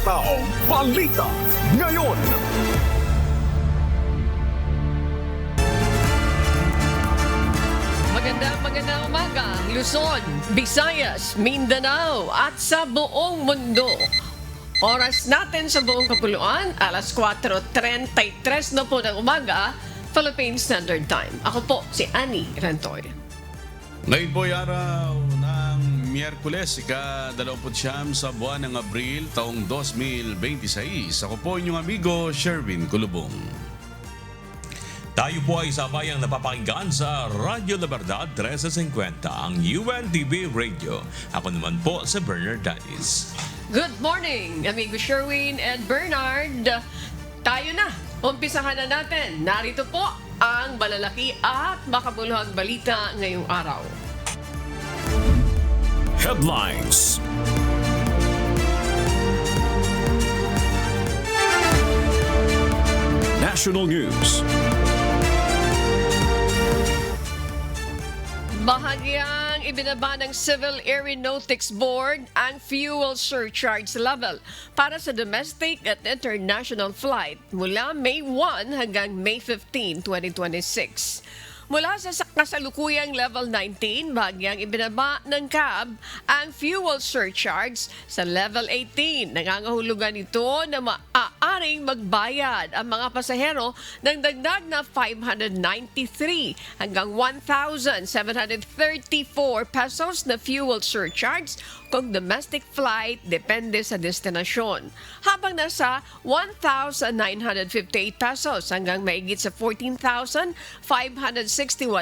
Hataw Balita ngayon. Magandang umaga, Luzon, Visayas, Mindanao at sa buong mundo. Oras natin sa buong kapuluan, alas 4:33 na po ng umaga, Philippine Standard Time. Ako po si Annie Rantoy. Ngayon po ay araw ng Miyerkules, ika-29 sa buwan ng Abril, taong 2026. Ako po inyong amigo, Sherwin Kulubong. Tayo po ay sabayang napapakinggan sa Radyo La Verdad 1350, ang UNTV Radio. Ako naman po si Bernard Dadis. Good morning, amigo Sherwin and Bernard. Tayo na, umpisahan na natin. Narito po ang malalaki at makabuluhang balita ngayong araw. Headlines. National News. Bahagyang ibinaba ng Civil Aeronautics Board ang fuel surcharge level para sa domestic at international flight mula May 1 hanggang May 15, 2026. Mula sa kasalukuyang level 19, bahagyang ibinaba ng CAB ang fuel surcharge sa level 18. Nangangahulugan ito na maaaring magbayad ang mga pasahero ng dagdag na 593 hanggang 1,734 pesos na fuel surcharge kung domestic flight depende sa destinasyon. Habang nasa 1,958 pesos hanggang maigit sa 14,561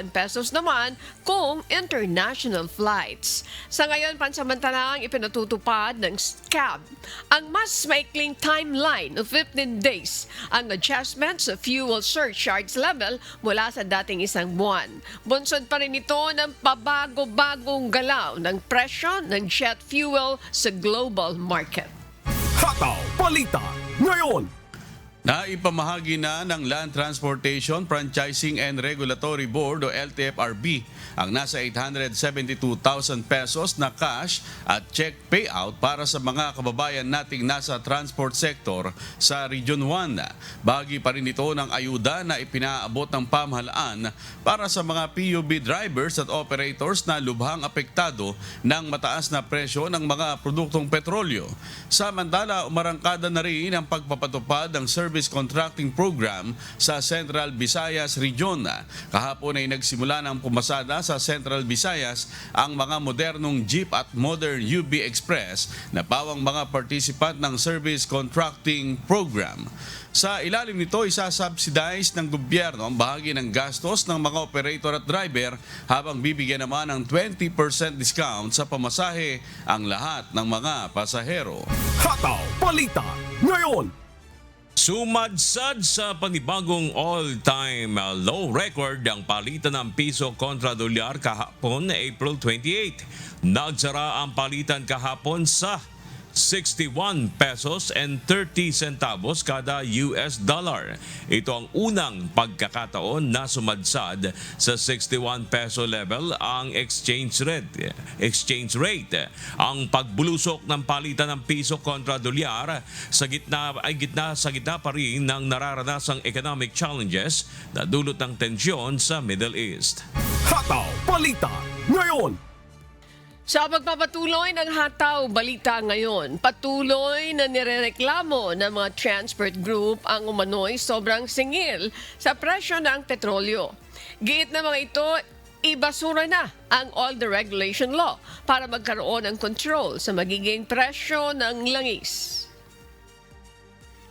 pesos naman kung international flights. Sa ngayon, pansamantalang ipinatutupad ng CAB ang mas maikling timeline of 15 days ang adjustment sa fuel surcharge level mula sa dating isang buwan. Bunsod pa rin ito ng pabago-bagong galaw ng presyo ng jet fuel sa global market. Hataw Balita ngayon. Naipamahagi na ng Land Transportation, Franchising and Regulatory Board o LTFRB ang nasa 872,000 pesos na cash at check payout para sa mga kababayan nating nasa transport sector sa Region 1. Bahagi pa rin ito ng ayuda na ipinaabot ng pamahalaan para sa mga PUB drivers at operators na lubhang apektado ng mataas na presyo ng mga produktong petrolyo. Samantala, umarangkada na rin ang pagpapatupad ng Service Contracting Program sa Central Visayas Region. Kahapon ay nagsimula ng pumasada sa Central Visayas ang mga modernong jeep at modern UB Express na pawang mga participant ng Service Contracting Program. Sa ilalim nito, isasubsidize ng gobyerno ang bahagi ng gastos ng mga operator at driver habang bibigyan naman ng 20% discount sa pamasahe ang lahat ng mga pasahero. Hataw Balita ngayon. Sumadsad sa panibagong all-time low record ang palitan ng piso kontra dolyar kahapon April 28. Nagsara ang palitan kahapon sa 61 pesos and 30 centavos kada US dollar. Ito ang unang pagkakataon na sumadsad sa 61 peso level ang exchange rate. Ang pagbulusok ng palitan ng piso kontra dolyar sa gitna pa rin ng nararanasang economic challenges na dulot ng tensyon sa Middle East. Hataw Balita ngayon. Sa pagpapatuloy ng Hataw Balita ngayon, patuloy na nirereklamo ng mga transport group ang umano'y sobrang singil sa presyo ng petrolyo. Giit na mga ito, ibasura na ang all the regulation law para magkaroon ng control sa magiging presyo ng langis.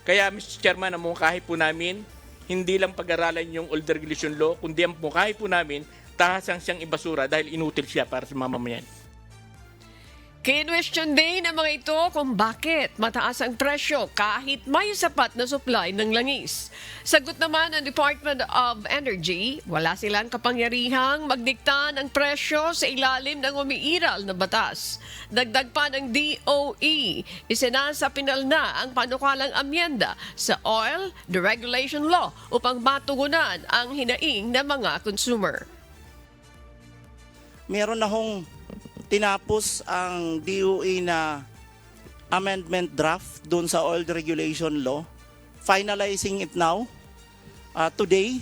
Kaya Mr. Chairman, ang mungkahi po namin, hindi lang pag-aralan yung old regulation law, kundi ang mungkahi po namin, tahasang siyang ibasura dahil inutil siya para sa mamamayan. Kinwestiyon din ng mga ito kung bakit mataas ang presyo kahit may sapat na supply ng langis. Sagot naman ng Department of Energy, wala silang kapangyarihang magdikta ng presyo sa ilalim ng umiiral na batas. Dagdag pa ng DOE, isinasapinal na ang panukalang amyenda sa Oil Deregulation Law upang matugunan ang hinaing ng mga consumer. Meron na hong tinapos ang DOE na amendment draft dun sa oil regulation law. Finalizing it now, today,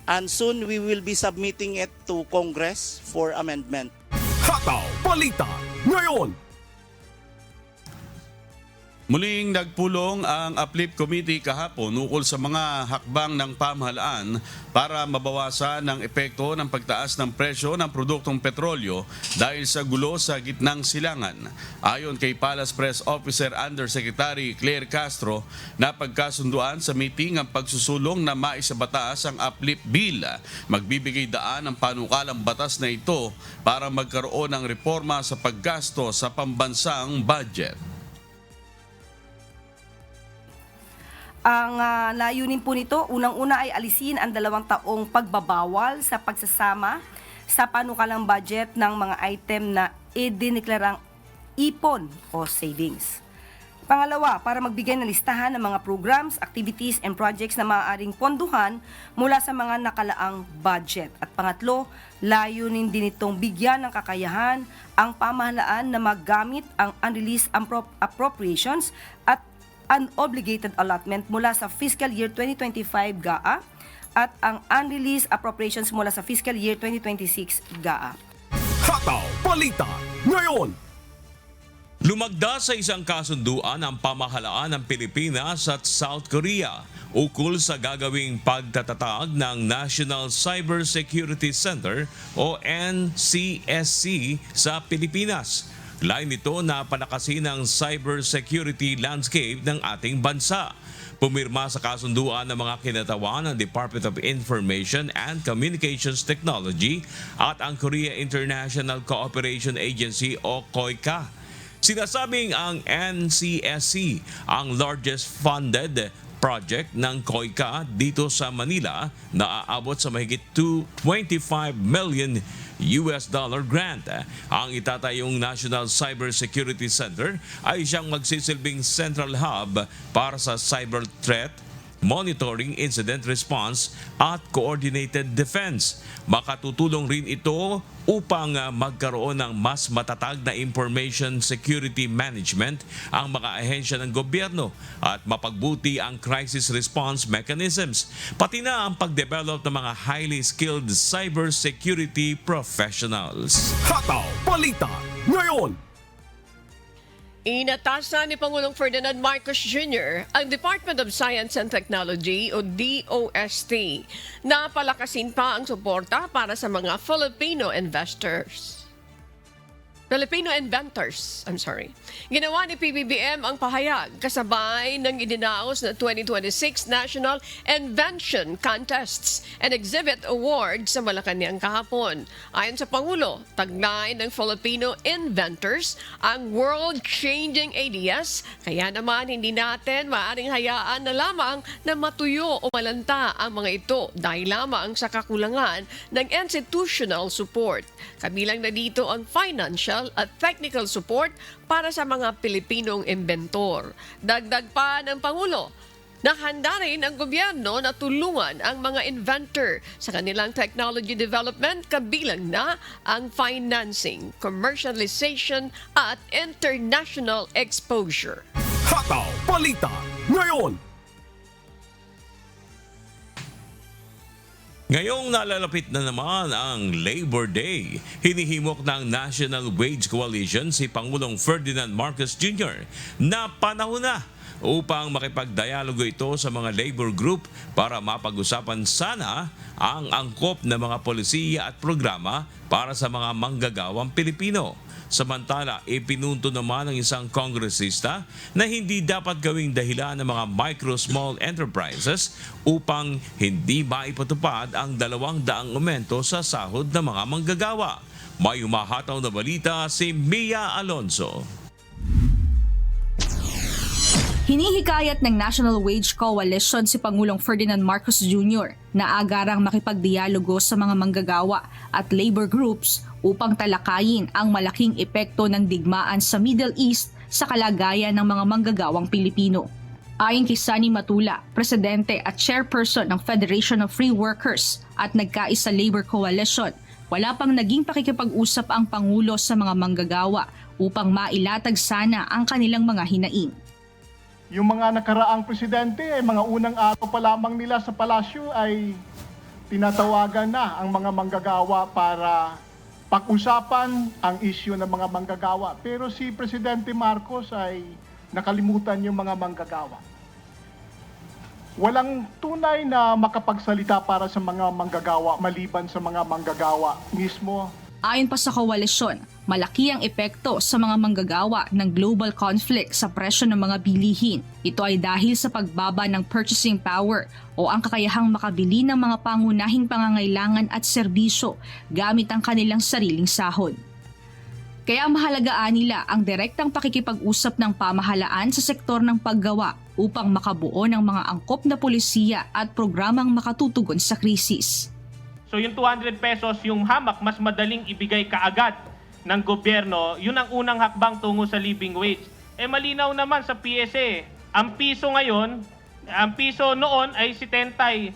and soon we will be submitting it to Congress for amendment. Hataw Balita ngayon. Muling nagpulong ang Uplift Committee kahapon ukol sa mga hakbang ng pamahalaan para mabawasan ang epekto ng pagtaas ng presyo ng produktong petrolyo dahil sa gulo sa gitnang silangan. Ayon kay Palace Press Officer Undersecretary Claire Castro, napagkasunduan sa meeting ang pagsusulong na maisabatas ang Uplift Bill. Magbibigay daan ang panukalang batas na ito para magkaroon ng reforma sa paggasto sa pambansang budget. Ang layunin po nito, unang-una ay alisin ang 2 taong pagbabawal sa pagsasama sa panukalang budget ng mga item na idineklarang ipon o savings. Pangalawa, para magbigay ng listahan ng mga programs, activities, and projects na maaaring ponduhan mula sa mga nakalaang budget. At pangatlo, layunin din itong bigyan ng kakayahan ang pamahalaan na magamit ang unreleased appropriations at unobligated allotment mula sa fiscal year 2025 GAA at ang unreleased appropriations mula sa fiscal year 2026 GAA. Hataw Balita ngayon. Lumagda sa isang kasunduan ang pamahalaan ng Pilipinas at South Korea ukol sa gagawing pagtatatag ng National Cyber Security Center o NCSC sa Pilipinas. Lain nito na palakasin ang cybersecurity landscape ng ating bansa. Pumirma sa kasunduan ng mga kinatawan ng Department of Information and Communications Technology at ang Korea International Cooperation Agency o KOICA. Sinasabing ang NCSC ang largest funded project ng KOICA dito sa Manila na aabot sa mahigit $25 million grant. Ang itatayong National Cyber Security Center ay siyang magsisilbing central hub para sa cyber threat, monitoring, incident response at coordinated defense. Makatutulong rin ito upang magkaroon ng mas matatag na information security management ang mga ahensya ng gobyerno at mapagbuti ang crisis response mechanisms, pati na ang pagdevelop ng mga highly skilled cybersecurity professionals. Hataw Balita ngayon. Inatasan ni Pangulong Ferdinand Marcos Jr. ang Department of Science and Technology o DOST na palakasin pa ang suporta para sa mga Filipino inventors. Ginawa ni PBBM ang pahayag kasabay ng idinaos na 2026 National Invention Contests and Exhibit Award sa Malacanang kahapon. Ayon sa Pangulo, taglay ng Filipino inventors ang world-changing ideas, kaya naman hindi natin maaaring hayaan na lamang na matuyo o malanta ang mga ito dahil lamang sa kakulangan ng institutional support. Kabilang na dito ang financial at technical support para sa mga Pilipinong inventor. Dagdag pa ng Pangulo, nakahanda rin ang gobyerno na tulungan ang mga inventor sa kanilang technology development kabilang na ang financing, commercialization at international exposure. Hataw Balita ngayon. Ngayong nalalapit na naman ang Labor Day, hinihimok ng National Wage Coalition si Pangulong Ferdinand Marcos Jr. na panahon na upang makipagdialogo ito sa mga labor group para mapag-usapan sana ang angkop ng mga polisiya at programa para sa mga manggagawang Pilipino. Samantala, ipinunto naman ng isang kongresista na hindi dapat gawing dahilan ng mga micro-small enterprises upang hindi maipatupad ang 200 aumento sa sahod ng mga manggagawa. May umahataw na balita si Mia Alonso. Hinihikayat ng National Wage Coalition si Pangulong Ferdinand Marcos Jr. na agarang makipagdialogo sa mga manggagawa at labor groups upang talakayin ang malaking epekto ng digmaan sa Middle East sa kalagayan ng mga manggagawang Pilipino. Ayon kay Sunny Matula, Presidente at Chairperson ng Federation of Free Workers at Nagkaisa Labor Coalition, wala pang naging pakikipag-usap ang Pangulo sa mga manggagawa upang mailatag sana ang kanilang mga hinaing. Yung mga nakaraang presidente, mga unang araw pa lamang nila sa palasyo ay tinatawagan na ang mga manggagawa para pag-usapan ang isyu ng mga manggagawa. Pero si Presidente Marcos ay nakalimutan yung mga manggagawa. Walang tunay na makapagsalita para sa mga manggagawa maliban sa mga manggagawa mismo. Ayon pa sa koalisyon, malaki ang epekto sa mga manggagawa ng global conflict sa presyo ng mga bilihin. Ito ay dahil sa pagbaba ng purchasing power o ang kakayahang makabili ng mga pangunahing pangangailangan at serbisyo gamit ang kanilang sariling sahod. Kaya mahalagaan nila ang direktang pakikipag-usap ng pamahalaan sa sektor ng paggawa upang makabuo ng mga angkop na polisiya at programang makatutugon sa krisis. So yung 200 pesos, yung hamak, mas madaling ibigay kaagad ng gobyerno. Yun ang unang hakbang tungo sa living wage. Malinaw naman sa PSA, ang piso ngayon, ang piso noon ay 75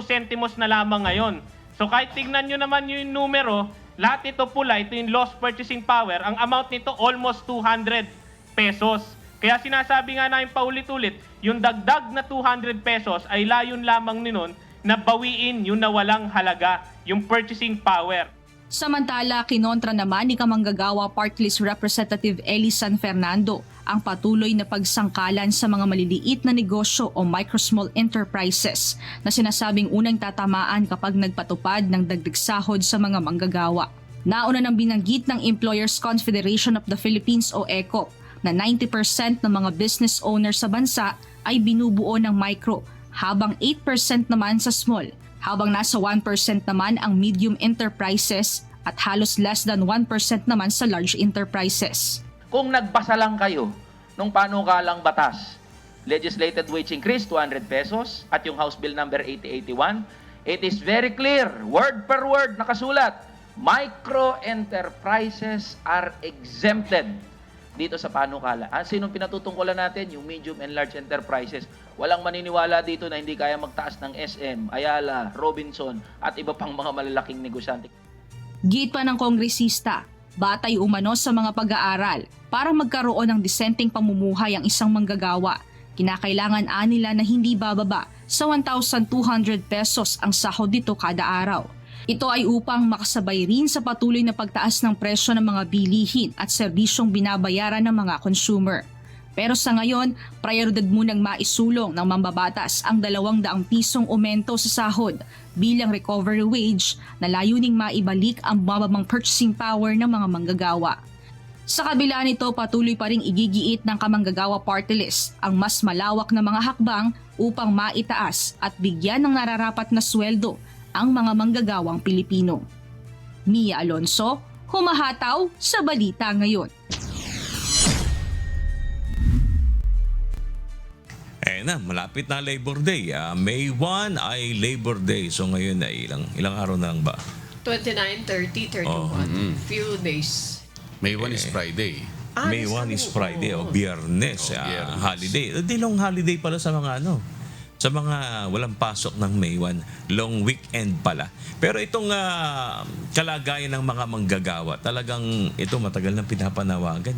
sentimos na lamang ngayon. So kahit tignan nyo naman yung numero, lahat ito pula, ito yung lost purchasing power, ang amount nito almost 200 pesos. Kaya sinasabi nga namin paulit-ulit, yung dagdag na 200 pesos ay layon lamang nun na bawiin yung nawalang halaga, yung purchasing power. Samantala, kinontra naman ni Kamanggagawa Party List Representative Eli San Fernando ang patuloy na pagsangkalan sa mga maliliit na negosyo o micro-small enterprises na sinasabing unang tatamaan kapag nagpatupad ng dagdag sahod sa mga manggagawa. Nauna nang binanggit ng Employers Confederation of the Philippines o ECOP na 90% ng mga business owners sa bansa ay binubuo ng micro, habang 8% naman sa small, habang nasa 1% naman ang medium enterprises at halos less than 1% naman sa large enterprises. Kung nagbasa lang kayo nung panukalang batas, legislated wage increase 200 pesos at yung House Bill number 8081, it is very clear, word per word nakasulat, micro enterprises are exempted dito sa panukala. Sinong pinatutungkulan natin? Yung medium and large enterprises. Walang maniniwala dito na hindi kaya magtaas ng SM, Ayala, Robinson at iba pang mga malalaking negosyante. Git pa ng kongresista, batay umano sa mga pag-aaral para magkaroon ng disenteng pamumuhay ang isang manggagawa. Kinakailangan nila na hindi bababa sa 1,200 pesos ang sahod dito kada araw. Ito ay upang makasabay rin sa patuloy na pagtaas ng presyo ng mga bilihin at serbisyong binabayaran ng mga consumer. Pero sa ngayon, prioridad munang maisulong ng mambabatas ang 200 pisong aumento sa sahod bilang recovery wage na layuning maibalik ang mababang purchasing power ng mga manggagawa. Sa kabila nito, patuloy pa ring igigiit ng Kamanggagawa Party List ang mas malawak na mga hakbang upang maitaas at bigyan ng nararapat na sweldo ang mga manggagawang Pilipino. Mia Alonso, humahataw sa Balita Ngayon. Malapit na Labor Day. May 1 ay Labor Day. So ngayon ay ilang araw na lang ba? 29, 30, 31. Few days. May 1 is Friday. May 1 is Friday o Biyernes. Holiday. Di long holiday pala sa mga sa mga walang pasok ng May 1, long weekend pala. Pero itong kalagayan ng mga manggagawa, talagang ito matagal nang pinapanawagan.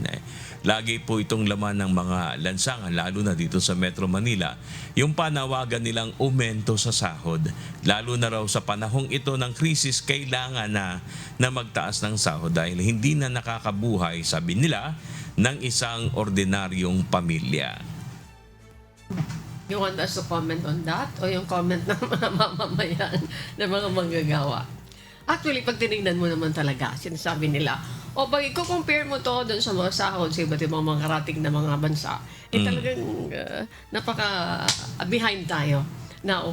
Lagi po itong laman ng mga lansangan, lalo na dito sa Metro Manila, yung panawagan nilang aumento sa sahod. Lalo na raw sa panahong ito ng krisis, kailangan na magtaas ng sahod dahil hindi na nakakabuhay, sabi nila, ng isang ordinaryong pamilya. You want us to comment on that? O yung comment ng mga mamamayan ng mga manggagawa? Actually, pag tinignan mo naman talaga, sinasabi nila, o pag i-compare mo to doon sa mga sahod sa iba't ibang mga karating na mga bansa, talagang napaka-behind tayo. Now,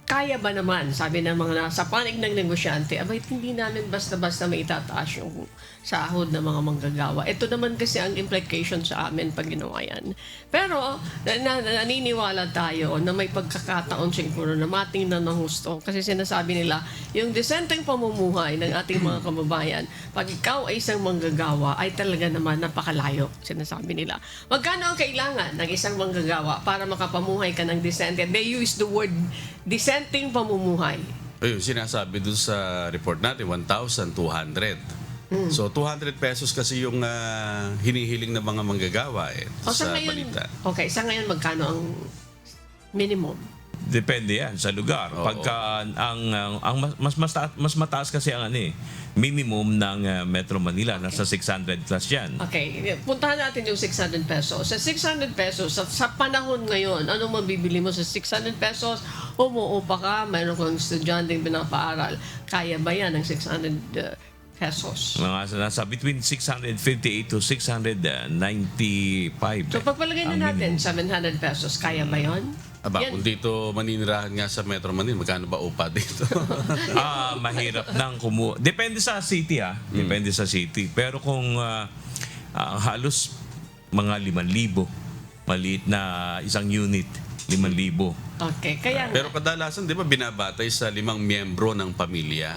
kaya ba naman, sabi ng mga nasa panig ng negosyante, abay, hindi namin basta-basta may itataas yung sahod ng mga manggagawa. Ito naman kasi ang implication sa amin pag ginawa yan. Pero, naniniwala tayo na may pagkakataon siguro na matingnan ng husto. Kasi sinasabi nila, yung decenteng pamumuhay ng ating mga kababayan, pag ikaw ay isang manggagawa, ay talaga naman napakalayo, sinasabi nila. Magkano ang kailangan ng isang manggagawa para makapamuhay ka ng decente? They use the word decenteng pamumuhay. Ayun, sinasabi doon sa report natin, 1,200. So 200 pesos kasi yung hinihiling ng mga manggagawa Sa sa ngayon, balita. okay, sa ngayon magkano ang minimum? Depende yan sa lugar. Oo. Pagka ang mas mataas kasi ang minimum ng Metro Manila, nasa 600 plus yan. Okay, puntahan natin yung 600 pesos. Sa 600 pesos, sa panahon ngayon, anong mabibili mo sa 600 pesos? Umuupa ka, mayroon kang estudyante yung pinapaaral. Kaya ba yan ng 600 pesos? Mga nasa between 658 to 695. So pagpalagay na ang natin, minimum. 700 pesos, kaya ba yun? Aba, Yan. kung dito maninirahan nga sa Metro Manila, magkano ba upa dito? Mahirap nang Depende sa city Depende sa city. Pero kung halos mga 5,000, maliit na isang unit, 5,000. Okay, kaya Pero kadalasan, di ba, binabatay sa 5 miyembro ng pamilya.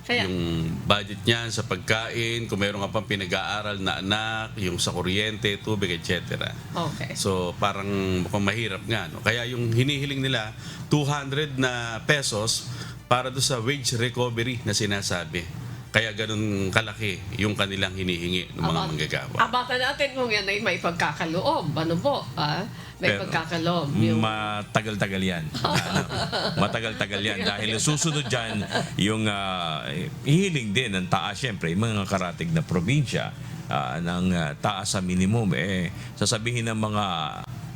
Kaya- Yung budget niyan sa pagkain, kung meron ka pang pinag-aaral na anak, yung sa kuryente, tubig, etc. Okay. So parang mukhang mahirap nga. No? Kaya yung hinihiling nila, 200 na pesos para do sa wage recovery na sinasabi. Kaya ganun kalaki yung kanilang hinihingi ng mga manggagawa. Abatan natin kung yan ay may pagkakaloob. Ano po? May Pero, pagkakaloob. Yung... Matagal-tagal yan. Matagal-tagal yan. Dahil susunod dyan, yung hihiling din ng taas, syempre, yung mga karatig na probinsya, ng taas sa minimum, sasabihin ng mga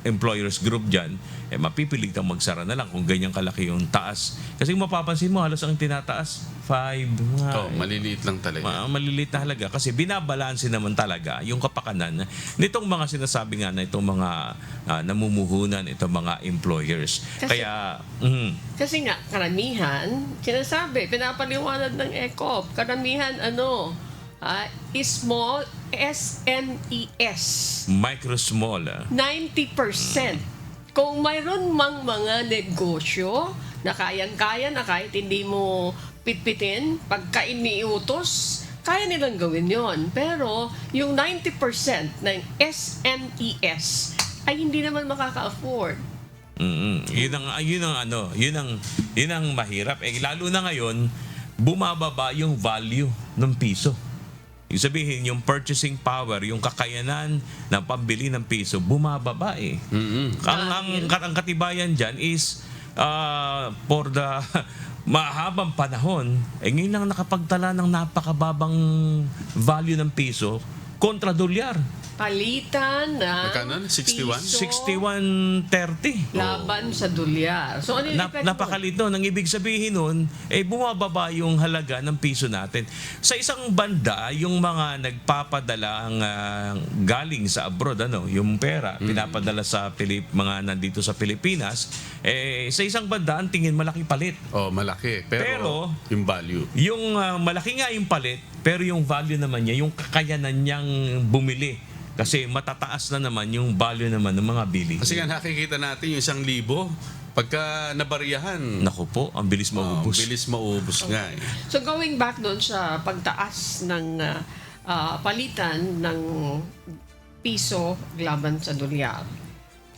employers group dyan, mapipilitang magsara na lang kung ganyan kalaki yung taas. Kasi mapapansin mo, halos ang tinataas, 5, Maliliit lang talaga. maliliit na halaga kasi binabalanse naman talaga yung kapakanan nitong mga sinasabi nga na itong mga namumuhunan, itong mga employers. Kasi nga, karamihan, sinasabi, pinapaliwanag ng ECOP, karamihan small, SMES. Micro small. 90%. Kung mayroon mang mga negosyo na kayang-kaya na kahit hindi mo pitpitin, pagka iniutos, kaya nilang gawin yon. Pero yung 90% ng SMES ay hindi naman makaka-afford. Yun ang mahirap. Lalo na ngayon, bumababa yung value ng piso. Yung sabihin, yung purchasing power, yung kakayanan ng pambili ng piso, bumababa Ang katibayan dyan is for the mahabang panahon, ngayon lang nakapagtala ng napakababang value ng piso kontra dolyar. Palitan ng Magkano? 61? piso 61.30. laban sa dolyar. So ano yung epekto? Napakalito. Nang ibig sabihin nun, bumababa yung halaga ng piso natin. Sa isang banda, yung mga nagpapadala galing sa abroad, yung pera, pinapadala sa mga nandito sa Pilipinas, sa isang banda, ang tingin malaki palit. Malaki. Pero yung value. Yung malaki nga yung palit, pero yung value naman niya, yung kakayanan niyang bumili. Kasi matataas na naman yung value naman ng mga bili. Kasi nga nakikita natin yung 1,000, pagka nabariyahan, Naku po, ang bilis maubos. bilis maubos nga. So going back doon sa pagtaas ng palitan ng piso laban sa dolyar,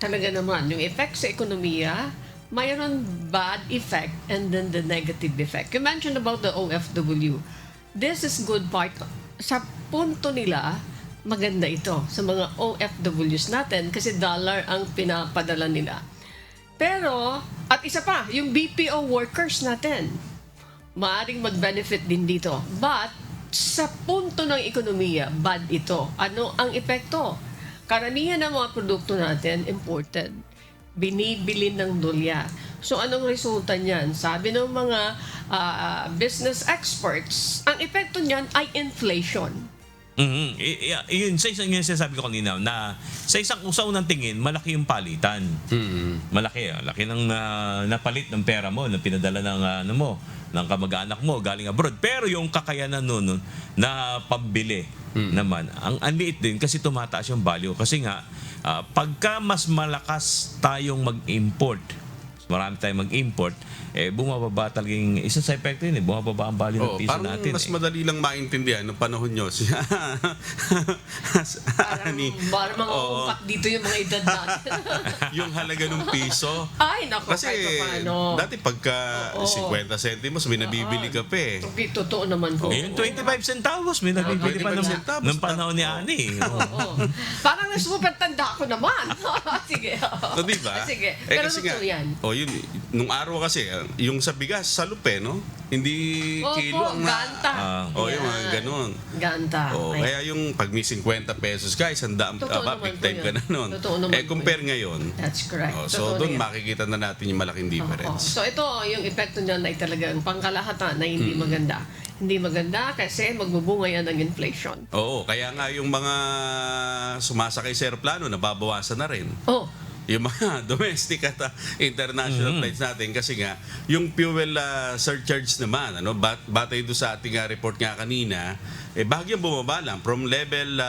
talaga naman, yung effect sa ekonomiya, mayroon bad effect and then the negative effect. You mentioned about the OFW. This is good part. Sa punto nila, maganda ito sa mga OFWs natin kasi dollar ang pinapadala nila. Pero, at isa pa, yung BPO workers natin, maaaring mag-benefit din dito. But, sa punto ng ekonomiya, bad ito. Ano ang epekto? Karamihan ng mga produkto natin, imported. Binibili ng dolyar. So, anong resulta niyan? Sabi ng mga business experts, ang epekto niyan ay inflation. Yun, sa isang sinasabi ko kanina na sa isang usaw ng tingin, malaki yung palitan. Malaki. Laki ng napalit ng pera mo, na pinadala ng ng kamag-anak mo galing abroad. Pero yung kakayanan nun na pambili naman, ang liit din kasi tumataas yung value. Kasi nga, pagka mas malakas tayong mag-import, marami tayong mag-import, bumababa talagang isa sa epekto yun, bumababa ang value ng piso parang natin. mas madali lang maintindihan ng panahon nyo. Siya, Parang mga umpak dito yung mga edad natin. yung halaga ng piso. Ay, naku, Kasi kahit paano. dati pagka Oo. 50 centimos, may nabibili ka pa eh. Totoo naman po. Ngayon, 25 centavos, may nabibili pa 25 centavos. ng panahon ni Ani. Oo. Parang super tanda ko naman. Sige. So, di ba? Sige. Pero kasi totoo yan. Yun, nung araw kasi, yung sa bigas, sa lupe, no? Hindi kilo Opo, ang ganta. yung mga ganun. Ganta. Oh, Ay. kaya yung pag may 50 pesos, guys, Totoo naman big po time ka yun. na nun. Totoo naman po Compare ngayon. That's correct. So, Totoo doon na yan. makikita na natin yung malaking difference. So ito, yung epekto niyan ay talagang pangkalahatan na hindi maganda. Hindi maganda kasi magbubunga yan ng inflation. Oo, kaya nga yung mga sumasakay sa aeroplano, nababawasan na rin. Oh, Yung mga domestic at international flights natin kasi nga yung fuel surcharge naman batay do sa ating report nga kanina bahagyang bumaba lang from level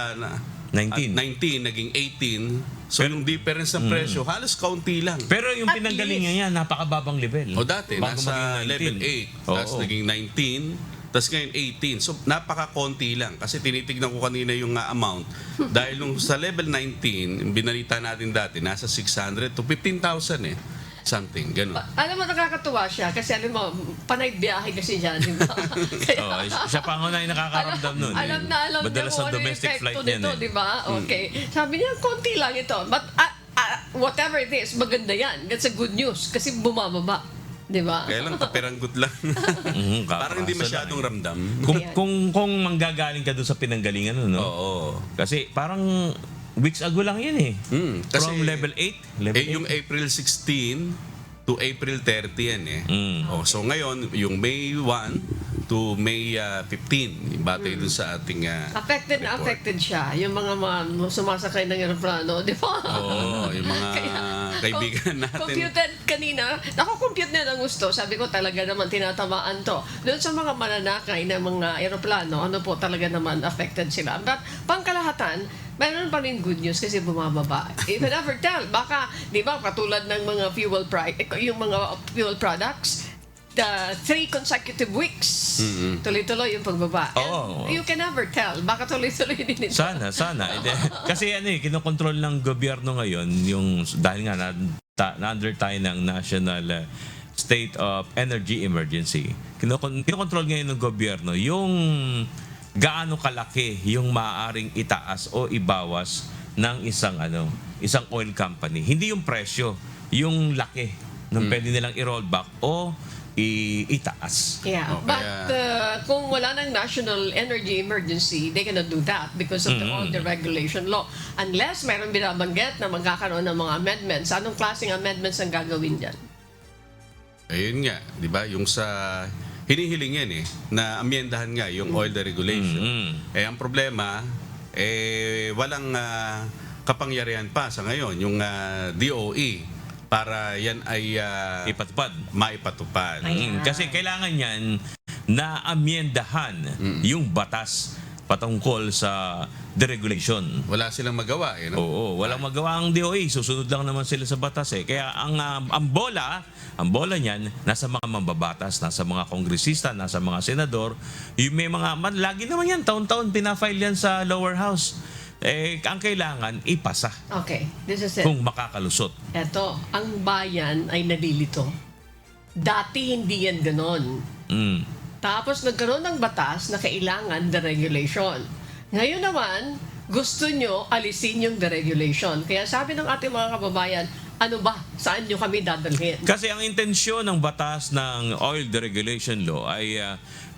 19 naging 18 so yung difference ng presyo halos kaunti lang. Pero yung pinanggalingan niya, napakababang level. O dati Bago nasa maging 19. level 8 tapos Oo. naging 19 tapos ngayon 18. So napaka-konti lang kasi tinitignan ko kanina yung amount dahil nung sa level 19 binalita natin dati nasa 600 to 15,000 something ganun. alam mo, nakakatuwa siya kasi alam mo, panay biyahe kasi dyan, di ba? Kaya, Siya pa ang unang nakakaramdam nun. alam Madalas niya sa kung ano yung domestic epekto flight nito, yan di ba? Okay. Sabi niya, konti lang ito. But whatever it is, maganda yan. That's a good news kasi bumababa. Di ba? Kaya lang kapiranggut lang. Parang hindi masyadong ramdam. Kung manggagaling ka doon sa pinanggalingan, no? Oo. Kasi parang weeks ago lang yan eh. Kasi From level 8. Level 8. yung April 16 to April 30 yan eh. So ngayon, yung May 1 to May 15, batay dun sa ating Affected na report. affected siya. Yung mga sumasakay ng aeroplano, di ba? Oo, yung mga kaibigan natin. Computed kanina, compute na ng gusto. Sabi ko talaga naman tinatamaan to. Doon sa mga mananakay ng mga aeroplano, ano po talaga naman affected sila. But pangkalahatan, mayroon pa rin good news kasi bumababa. You can never tell. Baka, di ba, katulad ng mga yung mga fuel products, the 3 consecutive weeks, tuloy-tuloy yung pagbaba. Oo. And you can never tell. Baka tuloy-tuloy din ito. Sana. Kasi kinokontrol ng gobyerno ngayon, yung dahil nga na-under tayo ng National State of Energy Emergency. Kinokontrol ngayon ng gobyerno yung gaano kalaki yung maaaring itaas o ibawas ng isang oil company. Hindi yung presyo, yung laki ng pwede nilang i-roll back o itaas. Yeah, but kung wala ng national energy emergency, they cannot do that because of all the regulation law. Unless mayroong binabanggit na magkakaroon ng mga amendments. Anong klaseng amendments ang gagawin dyan? Ayun nga, di ba? Yung sa hinihiling yan na amyendahan nga yung oil deregulation. Ang problema, walang kapangyarihan pa sa ngayon, yung DOE, para yan ay maipatupad. Kasi kailangan yan na amyendahan yung batas patungkol sa deregulation. Wala silang magawa Oo, walang magawa ang DOE. Susunod lang naman sila sa batas Kaya ang bola niyan nasa mga mambabatas, nasa mga kongresista, nasa mga senador. Yung may lagi naman yan, taon-taon pinafile yan sa lower house. Ang kailangan ipasa. Okay, this is it. Kung makakalusot. Eto, ang bayan ay nalilito. Dati hindi yan ganon. Tapos nagkaroon ng batas na kailangan deregulation. Ngayon naman, gusto nyo alisin yung deregulation. Kaya sabi ng ating mga kababayan, ano ba? Saan nyo kami dadalhin? Kasi ang intensyon ng batas ng oil deregulation law ay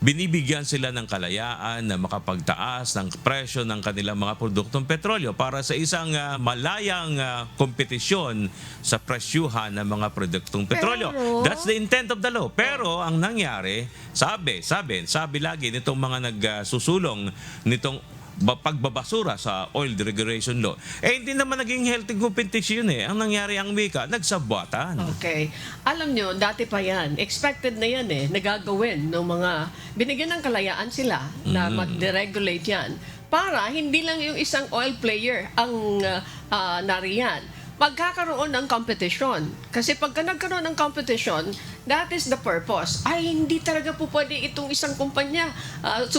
binibigyan sila ng kalayaan na makapagtaas ng presyo ng kanilang mga produktong petrolyo para sa isang malayang kompetisyon sa presyuhan ng mga produktong petrolyo. That's the intent of the law. Pero ang nangyari, sabi lagi nitong mga nagsusulong nitong pagbabasura sa oil deregulation law, hindi naman naging healthy competition Ang nangyari ang wika, nagsabwatan. Okay. Alam nyo, dati pa yan. Expected na yan nagagawin ng mga, binigyan ng kalayaan sila na mag-deregulate yan para hindi lang yung isang oil player ang nariyan. magkakaroon ng competition. Kasi pagka nagkaroon ng competition, that is the purpose. Ay, hindi talaga po pwede itong isang kumpanya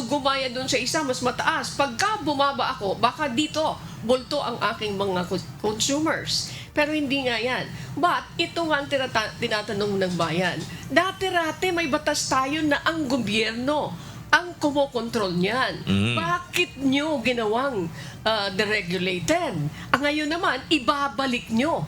gumaya doon sa isa, mas mataas. Pagka bumaba ako, baka dito, bulto ang aking mga consumers. Pero hindi nga yan. But ito nga ang tinatanong ng bayan. Dati-rati may batas tayo na ang gobyerno ang kumokontrol niyan. Bakit nyo ginawang deregulated? Ngayon naman, ibabalik nyo.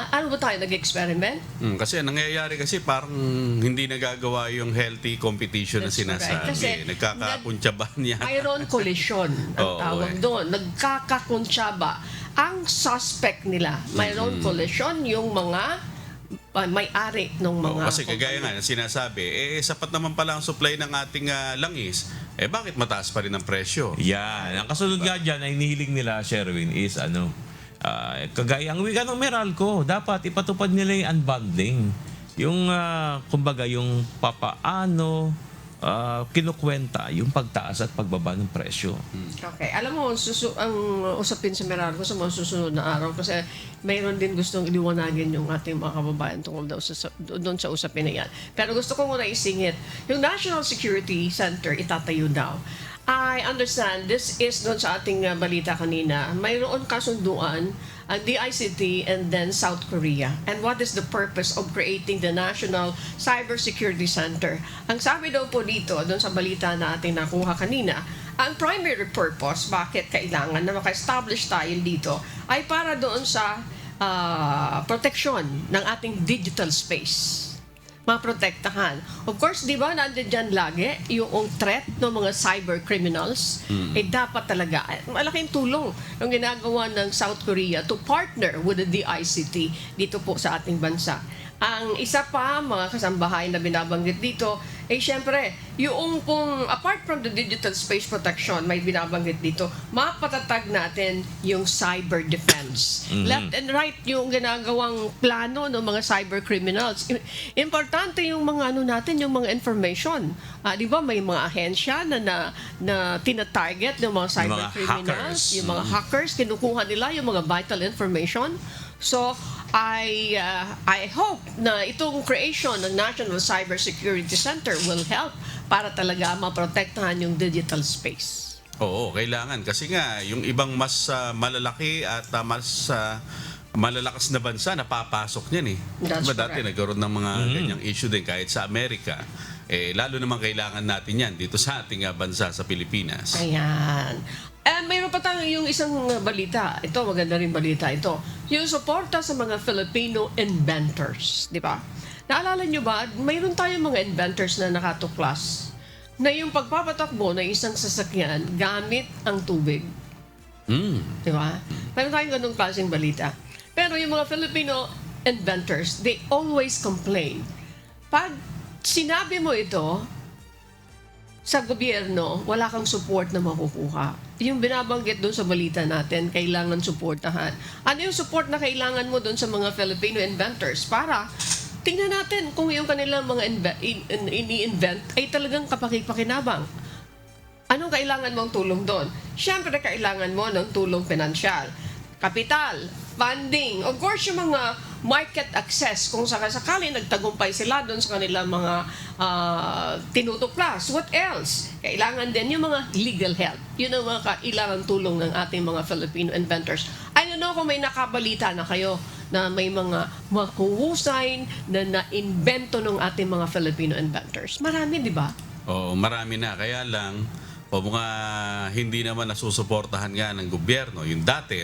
Ano ba tayo nag-experiment? Kasi ang nangyayari kasi parang hindi nagagawa yung healthy competition That's na sinasabi. correct. Kasi Nagkakakuntsabahan niya. mayroon collision ang tawag doon. Nagkakakuntsaba. Ang suspect nila, mayroon collision yung mga may-ari ng mga Kasi kagaya nga sinasabi, sapat naman pala ang supply ng ating langis, bakit mataas pa rin ang presyo? Yan. Ang kasunod nga dyan ay inihiling nila, Sherwin, is kagaya ang wika ng Meralco, dapat ipatupad nila yung unbundling. Yung, kumbaga, yung papaano kinukwenta yung pagtaas at pagbaba ng presyo. Okay. Alam mo, ang usapin sa Meralco sa mga susunod na araw kasi mayroon din gustong iliwanagin yung ating mga kababayan tungkol doon sa usapin na yan. Pero gusto ko muna isingit, yung National Security Center itatayo daw. I understand, this is doon sa ating balita kanina, mayroon kasunduan ang DICT and then South Korea. And what is the purpose of creating the National Cybersecurity Center? Ang sabi daw po dito, doon sa balita na ating nakuha kanina, ang primary purpose, bakit kailangan na maka-establish tayo dito, ay para doon sa protection ng ating digital space. Maprotektahan. Of course, di ba, nandiyan dyan lagi yung threat ng mga cyber criminals. Dapat talaga, malaking tulong yung ginagawa ng South Korea to partner with the DICT dito po sa ating bansa. Ang isa pa, mga kasambahay na binabanggit dito, syempre, yung pong, apart from the digital space protection, may binabanggit dito, mapatatag natin yung cyber defense. Left and right yung ginagawang plano ng mga cyber criminals. Importante yung mga natin, yung mga information. Di ba, may mga ahensya na tina-target ng mga cyber criminals, yung mga hackers, kinukuha nila yung mga vital information. So, I hope na itong creation ng National Cybersecurity Center will help para talaga maprotektahan yung digital space. Oo, kailangan. Kasi nga, yung ibang mas malalaki at mas malalakas na bansa, napapasok niyan That's diba, dati nagkaroon ng mga ganyang issue din kahit sa Amerika. Lalo naman kailangan natin yan dito sa ating bansa, sa Pilipinas. Ayan. Mayroon pa tayo yung isang balita. Ito, maganda rin balita ito. Yung suporta sa mga Filipino inventors. Di ba? Naalala nyo ba, mayroon tayong mga inventors na nakatuklas na yung pagpapatakbo ng isang sasakyan gamit ang tubig. Di ba? Mayroon tayong ganung klaseng balita. Pero yung mga Filipino inventors, they always complain. Pag sinabi mo ito sa gobyerno, wala kang support na makukuha. Yung binabanggit doon sa balita natin, kailangan suportahan. Ano yung support na kailangan mo doon sa mga Filipino inventors para tingnan natin kung yung kanilang mga ini-invent ay talagang kapaki-pakinabang. Anong kailangan mong tulong doon? Siyempre, kailangan mo ng tulong pinansyal, kapital, funding, of course, yung mga market access, kung sakasakali nagtagumpay sila doon sa kanilang mga tinutuklas. What else? Kailangan din yung mga legal help. Yun ang mga kailangan tulong ng ating mga Filipino inventors. I don't know kung may nakabalita na kayo na may mga makuhusay na na-invento ng ating mga Filipino inventors. Marami, di ba? Oo, marami na. Kaya lang, mga hindi naman nasusuportahan nga ng gobyerno. Yung dati,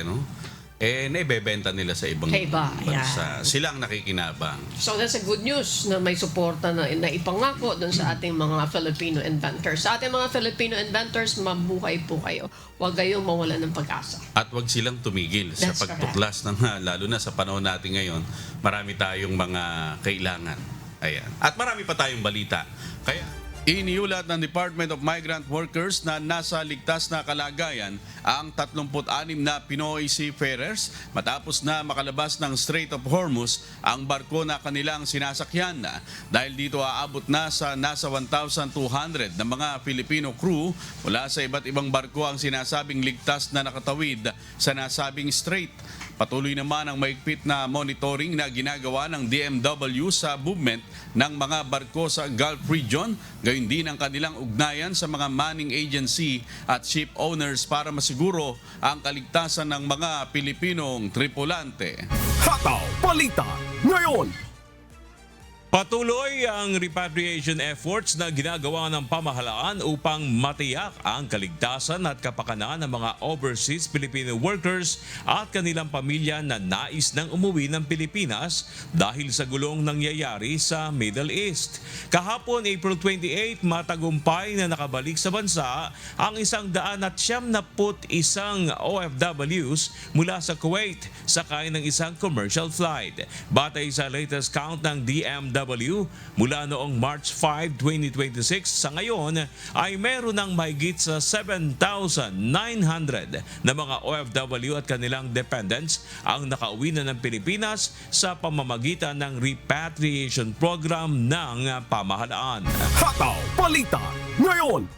naibebenta nila sa ibang bansa. Sila ang nakikinabang. So that's a good news na may suporta na ipangako doon sa ating mga Filipino inventors. Sa ating mga Filipino inventors, mabuhay po kayo. Huwag kayong mawalan ng pag-asa. At huwag silang tumigil sa pagtuklas ng lalo na sa panahon natin ngayon, marami tayong mga kailangan. Ayan. At marami pa tayong balita. Kaya iniulat ng Department of Migrant Workers na nasa ligtas na kalagayan ang 36 na Pinoy seafarers matapos na makalabas ng Strait of Hormuz ang barko na kanilang sinasakyan. Dahil dito aabot na sa nasa 1,200 na mga Filipino crew mula sa iba't ibang barko ang sinasabing ligtas na nakatawid sa nasabing strait. Patuloy naman ang maigpit na monitoring na ginagawa ng DMW sa movement ng mga barko sa Gulf region, gayon din ang kanilang ugnayan sa mga manning agency at ship owners para masiguro ang kaligtasan ng mga Pilipinong tripulante. Hataw Balita Ngayon. Patuloy ang repatriation efforts na ginagawa ng pamahalaan upang matiyak ang kaligtasan at kapakanan ng mga overseas Filipino workers at kanilang pamilya na nais nang umuwi ng Pilipinas dahil sa gulong nangyayari sa Middle East. Kahapon, April 28, matagumpay na nakabalik sa bansa ang 171 OFWs mula sa Kuwait sakay ng isang commercial flight. Batay sa latest count ng DMW, mula noong March 5, 2026 sa ngayon ay meron ng mahigit sa 7,900 na mga OFW at kanilang dependents ang nakauwi na ng Pilipinas sa pamamagitan ng repatriation program ng pamahalaan. Hataw Balita Ngayon.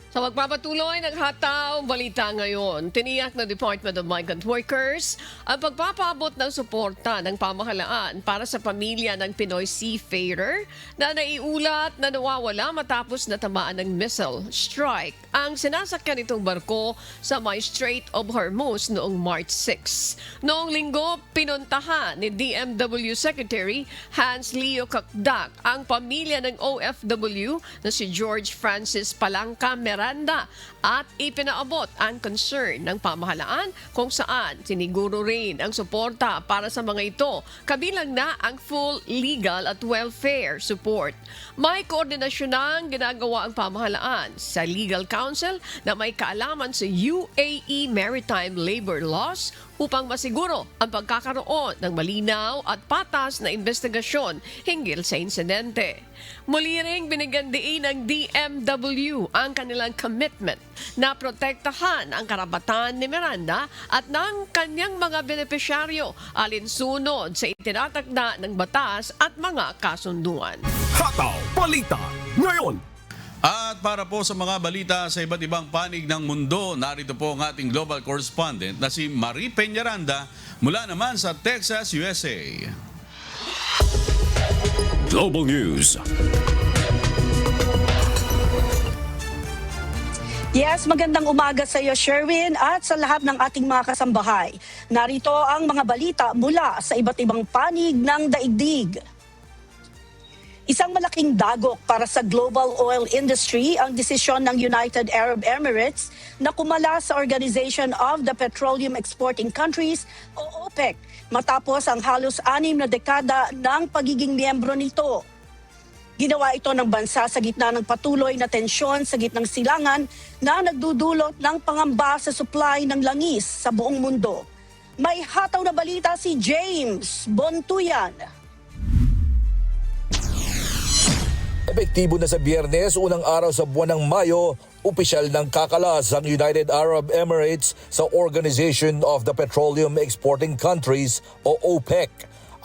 Sa magpapatuloy ng Hataw Balita Ngayon, tiniyak na Department of Migrant Workers ang pagpapaabot ng suporta ng pamahalaan para sa pamilya ng Pinoy seafarer na naiulat na nawawala matapos natamaan ng missile strike ang sinasakyan nitong barko sa may Strait of Hormuz noong March 6. Noong linggo, pinuntahan ni DMW Secretary Hans Leo Kakdak ang pamilya ng OFW na si George Francis Palangka Miranda at ipinaabot ang concern ng pamahalaan kung saan siniguro rin ang suporta para sa mga ito, kabilang na ang full legal at welfare support. May koordinasyon ng ginagawa ang pamahalaan sa Legal Council na may kaalaman sa UAE Maritime Labor Laws upang masiguro ang pagkakaroon ng malinaw at patas na investigasyon hinggil sa insidente. Muli ring binigyan diin ng DMW ang kanilang commitment na protektahan ang karapatan ni Miranda at ng kanyang mga benepisyaryo alinsunod sa itinatakda ng batas at mga kasunduan. Hataw Balita Ngayon. At para po sa mga balita sa iba't ibang panig ng mundo, narito po ang ating global correspondent na si Marie Peñaranda mula naman sa Texas, USA. Global News. Yes, magandang umaga sa iyo, Sherwin, at sa lahat ng ating mga kasambahay. Narito ang mga balita mula sa iba't ibang panig ng daigdig. Isang malaking dagok para sa global oil industry ang desisyon ng United Arab Emirates na kumala sa Organization of the Petroleum Exporting Countries o OPEC matapos ang halos 6 na dekada ng pagiging miyembro nito. Ginawa ito ng bansa sa gitna ng patuloy na tensyon sa gitnang silangan na nagdudulot ng pangamba sa supply ng langis sa buong mundo. May hataw na balita si James Bontuyan. Epektibo na sa Biyernes, unang araw sa buwan ng Mayo, opisyal ng kakalas ang United Arab Emirates sa Organization of the Petroleum Exporting Countries o OPEC.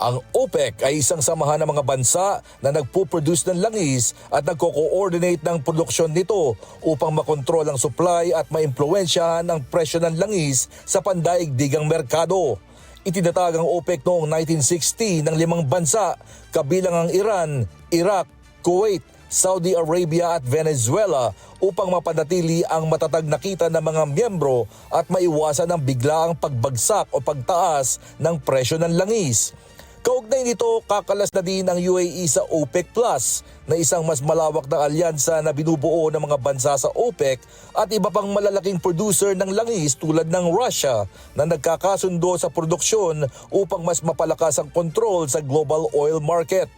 Ang OPEC ay isang samahan ng mga bansa na nagpo-produce ng langis at nagko-coordinate ng produksyon nito upang makontrol ang supply at maimpluwensyahan ang presyo ng langis sa pandaigdigang merkado. Itinatag ang OPEC noong 1960 ng 5 bansa, kabilang ang Iran, Iraq, Kuwait, Saudi Arabia at Venezuela upang mapanatili ang matatag na kita ng mga miyembro at maiwasan ang biglaang pagbagsak o pagtaas ng presyo ng langis. Kaugnay nito, kakalas na din ang UAE sa OPEC Plus na isang mas malawak na alyansa na binubuo ng mga bansa sa OPEC at iba pang malalaking producer ng langis tulad ng Russia na nagkakasundo sa produksyon upang mas mapalakas ang kontrol sa global oil market.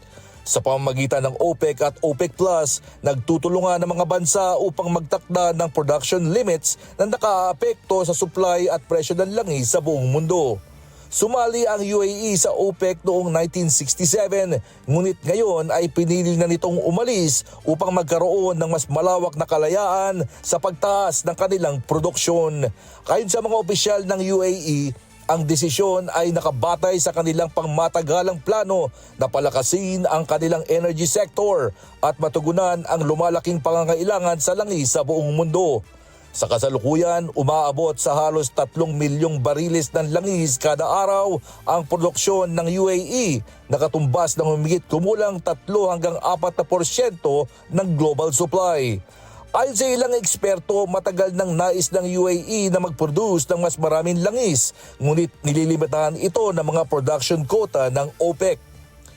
Sa pamamagitan ng OPEC at OPEC Plus, nagtutulungan ng mga bansa upang magtakda ng production limits na nakaapekto sa supply at presyo ng langis sa buong mundo. Sumali ang UAE sa OPEC noong 1967, ngunit ngayon ay pinili na nitong umalis upang magkaroon ng mas malawak na kalayaan sa pagtaas ng kanilang produksyon. Ayon sa mga opisyal ng UAE, ang desisyon ay nakabatay sa kanilang pangmatagalang plano na palakasin ang kanilang energy sector at matugunan ang lumalaking pangangailangan sa langis sa buong mundo. Sa kasalukuyan, umaabot sa halos 3 milyong bariles ng langis kada araw ang produksyon ng UAE, nakatumbas ng humigit kumulang 3 hanggang 4% ng global supply. Ayon sa ilang eksperto, matagal nang nais ng UAE na mag-produce ng mas maraming langis, ngunit nililimitahan ito ng mga production quota ng OPEC.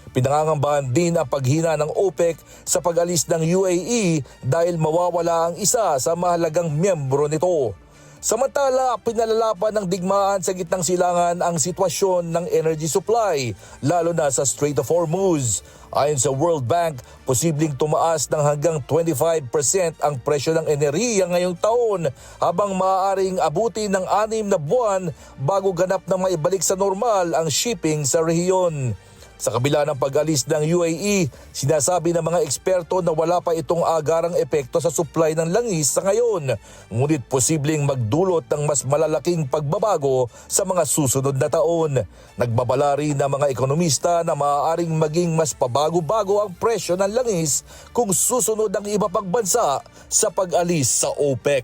Pinangangambahan din ang paghina ng OPEC sa pag-alis ng UAE dahil mawawala ang isa sa mahalagang miyembro nito. Samantala, pinalalapan ng digmaan sa gitnang silangan ang sitwasyon ng energy supply, lalo na sa Strait of Hormuz. Ayon sa World Bank, posibleng tumaas ng hanggang 25% ang presyo ng enerhiya ngayong taon, habang maaaring abutin ng 6 na buwan bago ganap na maibalik sa normal ang shipping sa rehiyon. Sa kabila ng pag-alis ng UAE, sinasabi ng mga eksperto na wala pa itong agarang epekto sa supply ng langis sa ngayon, ngunit posibleng magdulot ng mas malalaking pagbabago sa mga susunod na taon. Nagbabala rin ng mga ekonomista na maaaring maging mas pabago-bago ang presyo ng langis kung susunod ang iba pang bansa sa pag-alis sa OPEC.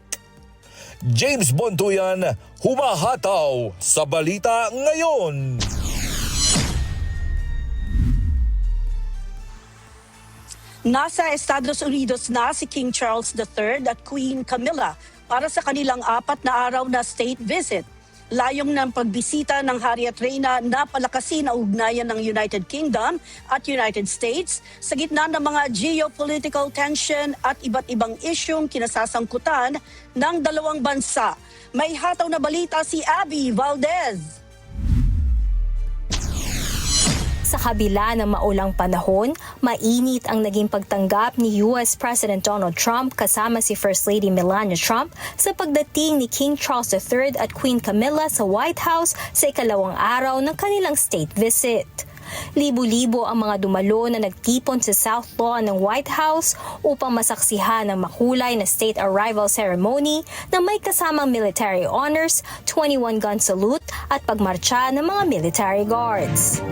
James Bontuyan, humahataw sa Balita Ngayon. Nasa Estados Unidos na si King Charles III at Queen Camilla para sa kanilang 4 na araw na state visit. Layong ng pagbisita ng Hari at Reyna na palakasin ang ugnayan ng United Kingdom at United States sa gitna ng mga geopolitical tension at iba't ibang isyong kinasasangkutan ng dalawang bansa. May hataw na balita si Abby Valdez. Sa kabila ng maulang panahon, mainit ang naging pagtanggap ni US President Donald Trump kasama si First Lady Melania Trump sa pagdating ni King Charles III at Queen Camilla sa White House sa ikalawang araw ng kanilang state visit. Libo-libo ang mga dumalo na nagtipon sa South Lawn ng White House upang masaksihan ang makulay na state arrival ceremony na may kasamang military honors, 21-gun salute at pagmarcha ng mga military guards.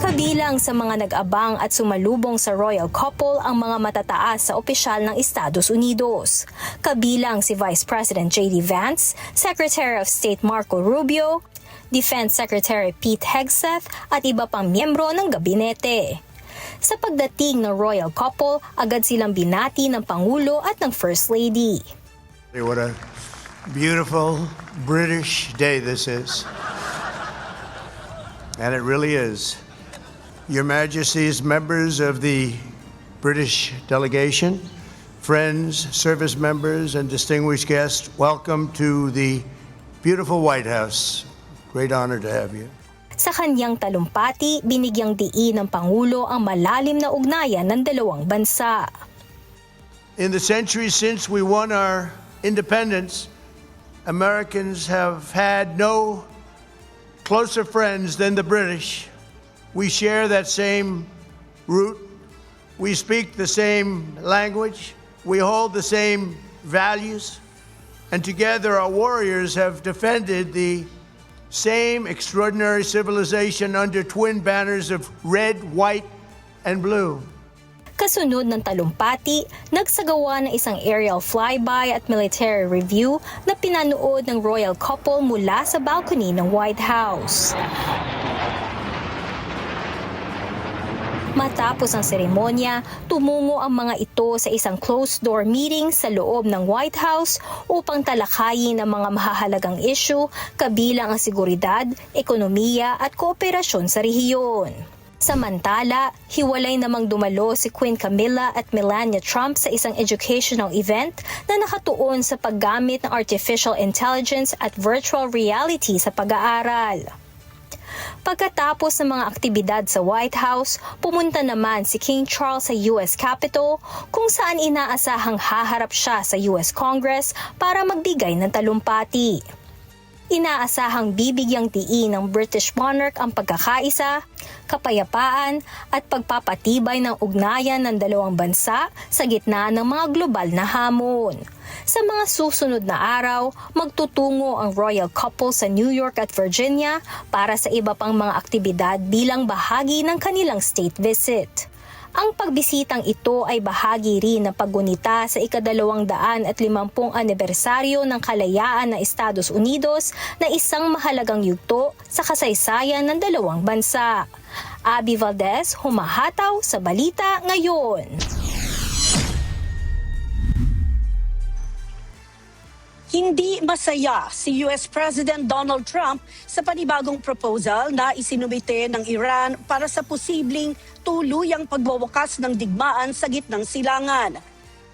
Kabilang sa mga nag-abang at sumalubong sa royal couple ang mga matataas sa opisyal ng Estados Unidos. Kabilang si Vice President J.D. Vance, Secretary of State Marco Rubio, Defense Secretary Pete Hegseth at iba pang miyembro ng gabinete. Sa pagdating ng royal couple, agad silang binati ng Pangulo at ng First Lady. What a beautiful British day this is. And it really is. Your Majesties, members of the British delegation, friends, service members, and distinguished guests, welcome to the beautiful White House. Great honor to have you. Sa kanyang talumpati, binigyang diin ng Pangulo ang malalim na ugnayan ng dalawang bansa. In the centuries since we won our independence, Americans have had no closer friends than the British. We share that same root. We speak the same language. We hold the same values. And together our warriors have defended the same extraordinary civilization under twin banners of red, white, and blue. Kasunod ng talumpati, nagsagawa ng isang aerial flyby at military review na pinanood ng royal couple mula sa balcony ng White House. Matapos ang seremonya, tumungo ang mga ito sa isang closed-door meeting sa loob ng White House upang talakayin ang mga mahahalagang issue kabilang ang seguridad, ekonomiya at kooperasyon sa rehiyon. Samantala, hiwalay namang dumalo si Queen Camilla at Melania Trump sa isang educational event na nakatuon sa paggamit ng artificial intelligence at virtual reality sa pag-aaral. Pagkatapos ng mga aktibidad sa White House, pumunta naman si King Charles sa US Capitol kung saan inaasahang haharap siya sa US Congress para magbigay ng talumpati. Inaasahang bibigyang diin ng British monarch ang pagkakaisa, kapayapaan at pagpapatibay ng ugnayan ng dalawang bansa sa gitna ng mga global na hamon. Sa mga susunod na araw, magtutungo ang royal couple sa New York at Virginia para sa iba pang mga aktibidad bilang bahagi ng kanilang state visit. Ang pagbisitang ito ay bahagi rin ng paggunita sa ika-250 anibersaryo ng kalayaan ng Estados Unidos na isang mahalagang yugto sa kasaysayan ng dalawang bansa. Abby Valdez, humahataw sa Balita Ngayon. Hindi masaya si US President Donald Trump sa panibagong proposal na isinumite ng Iran para sa posibleng tuluyang pagwawakas ng digmaan sa gitnang silangan.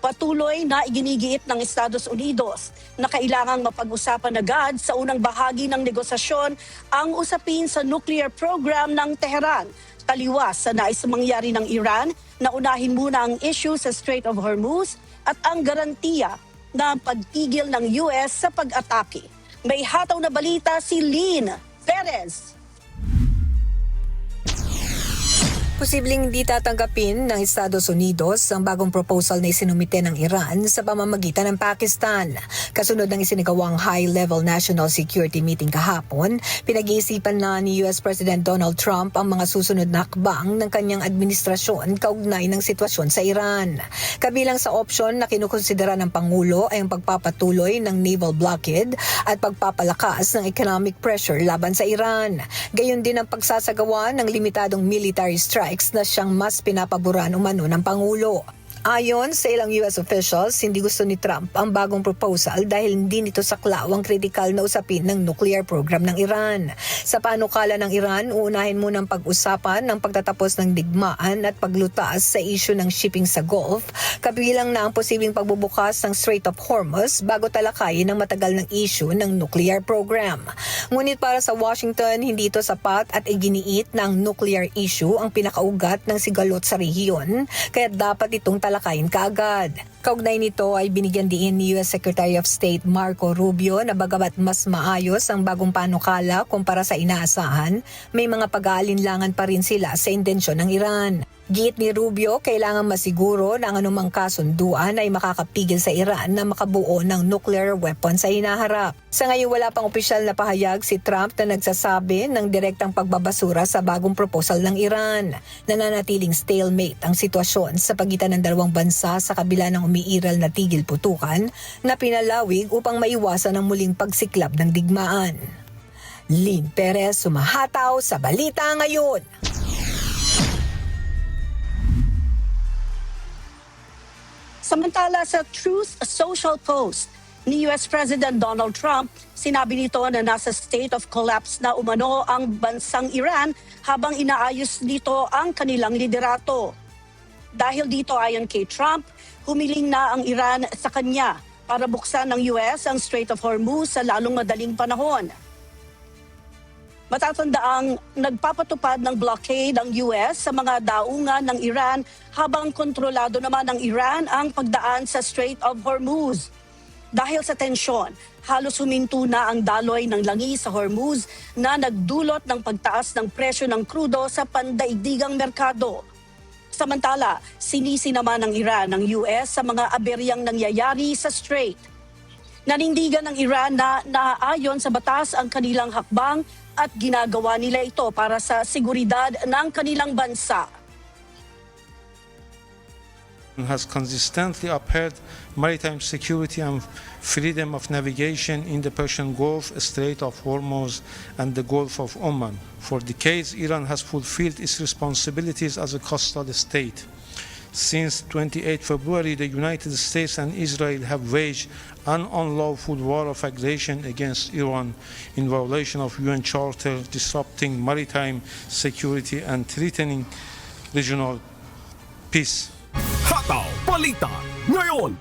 Patuloy na iginigiit ng Estados Unidos na kailangang mapag-usapan agad sa unang bahagi ng negosasyon ang usapin sa nuclear program ng Tehran, taliwas sa nais mangyari ng Iran na unahin muna ang issue sa Strait of Hormuz at ang garantiya na pagtigil ng US sa pag-atake. May hataw na balita si Lynn Perez. Posibleng hindi tatanggapin ng Estados Unidos ang bagong proposal na isinumite ng Iran sa pamamagitan ng Pakistan. Kasunod ng isinagawang high-level national security meeting kahapon, pinag-iisipan na ni US President Donald Trump ang mga susunod na hakbang ng kanyang administrasyon kaugnay ng sitwasyon sa Iran. Kabilang sa opsyon na kinukonsidera ng Pangulo ay ang pagpapatuloy ng naval blockade at pagpapalakas ng economic pressure laban sa Iran. Gayon din ang pagsasagawa ng limitadong military strike na siyang mas pinapaboran umano ng Pangulo. Ayon sa ilang US officials, hindi gusto ni Trump ang bagong proposal dahil hindi nito saklaw ang kritikal na usapin ng nuclear program ng Iran. Sa panukala ng Iran, uunahin munang pag-usapan ng pagtatapos ng digmaan at paglutas sa isyu ng shipping sa Gulf, kabilang na ang posibleng pagbubukas ng Strait of Hormuz bago talakayin ang matagal ng isyu ng nuclear program. Ngunit para sa Washington, hindi ito sapat at iginiit na ang nuclear issue ang pinakaugat ng sigalot sa rehiyon, kaya dapat itong talakayin kaagad. Kaugnay nito ay binigyan diin ni US Secretary of State Marco Rubio na bagamat mas maayos ang bagong panukala kumpara sa inaasahan, may mga pag-aalinlangan pa rin sila sa intensyon ng Iran. Giit ni Rubio, kailangan masiguro na ang anumang kasunduan ay makakapigil sa Iran na makabuo ng nuclear weapon sa hinaharap. Sa ngayon wala pang opisyal na pahayag si Trump na nagsasabi ng direktang pagbabasura sa bagong proposal ng Iran. Nananatiling stalemate ang sitwasyon sa pagitan ng dalawang bansa sa kabila ng umiiral na tigil putukan na pinalawig upang maiwasan ang muling pagsiklab ng digmaan. Lynn Perez, humahataw sa Balita Ngayon. Samantala sa Truth Social post ni US President Donald Trump, sinabi nito na nasa state of collapse na umano ang bansang Iran habang inaayos nito ang kanilang liderato. Dahil dito ayon kay Trump, humiling na ang Iran sa kanya para buksan ng US ang Strait of Hormuz sa lalong madaling panahon. Matatandaang nagpapatupad ng blockade ang US sa mga daungan ng Iran habang kontrolado naman ng Iran ang pagdaan sa Strait of Hormuz. Dahil sa tensyon, halos huminto na ang daloy ng langis sa Hormuz na nagdulot ng pagtaas ng presyo ng krudo sa pandaigdigang merkado. Samantala, sinisi naman ng Iran ng US sa mga aberyang nangyayari sa Strait. Nanindigan ng Iran na naaayon sa batas ang kanilang hakbang at ginagawa nila ito para sa seguridad ng kanilang bansa. Has consistently upheld maritime security and freedom of navigation in the Persian Gulf, Strait of Hormuz, and the Gulf of Oman. For decades, Iran has fulfilled its responsibilities as a coastal state. Since 28 February, the United States and Israel have waged an unlawful war of aggression against Iran in violation of UN Charter, disrupting maritime security and threatening regional peace. Hataw Balita Ngayon.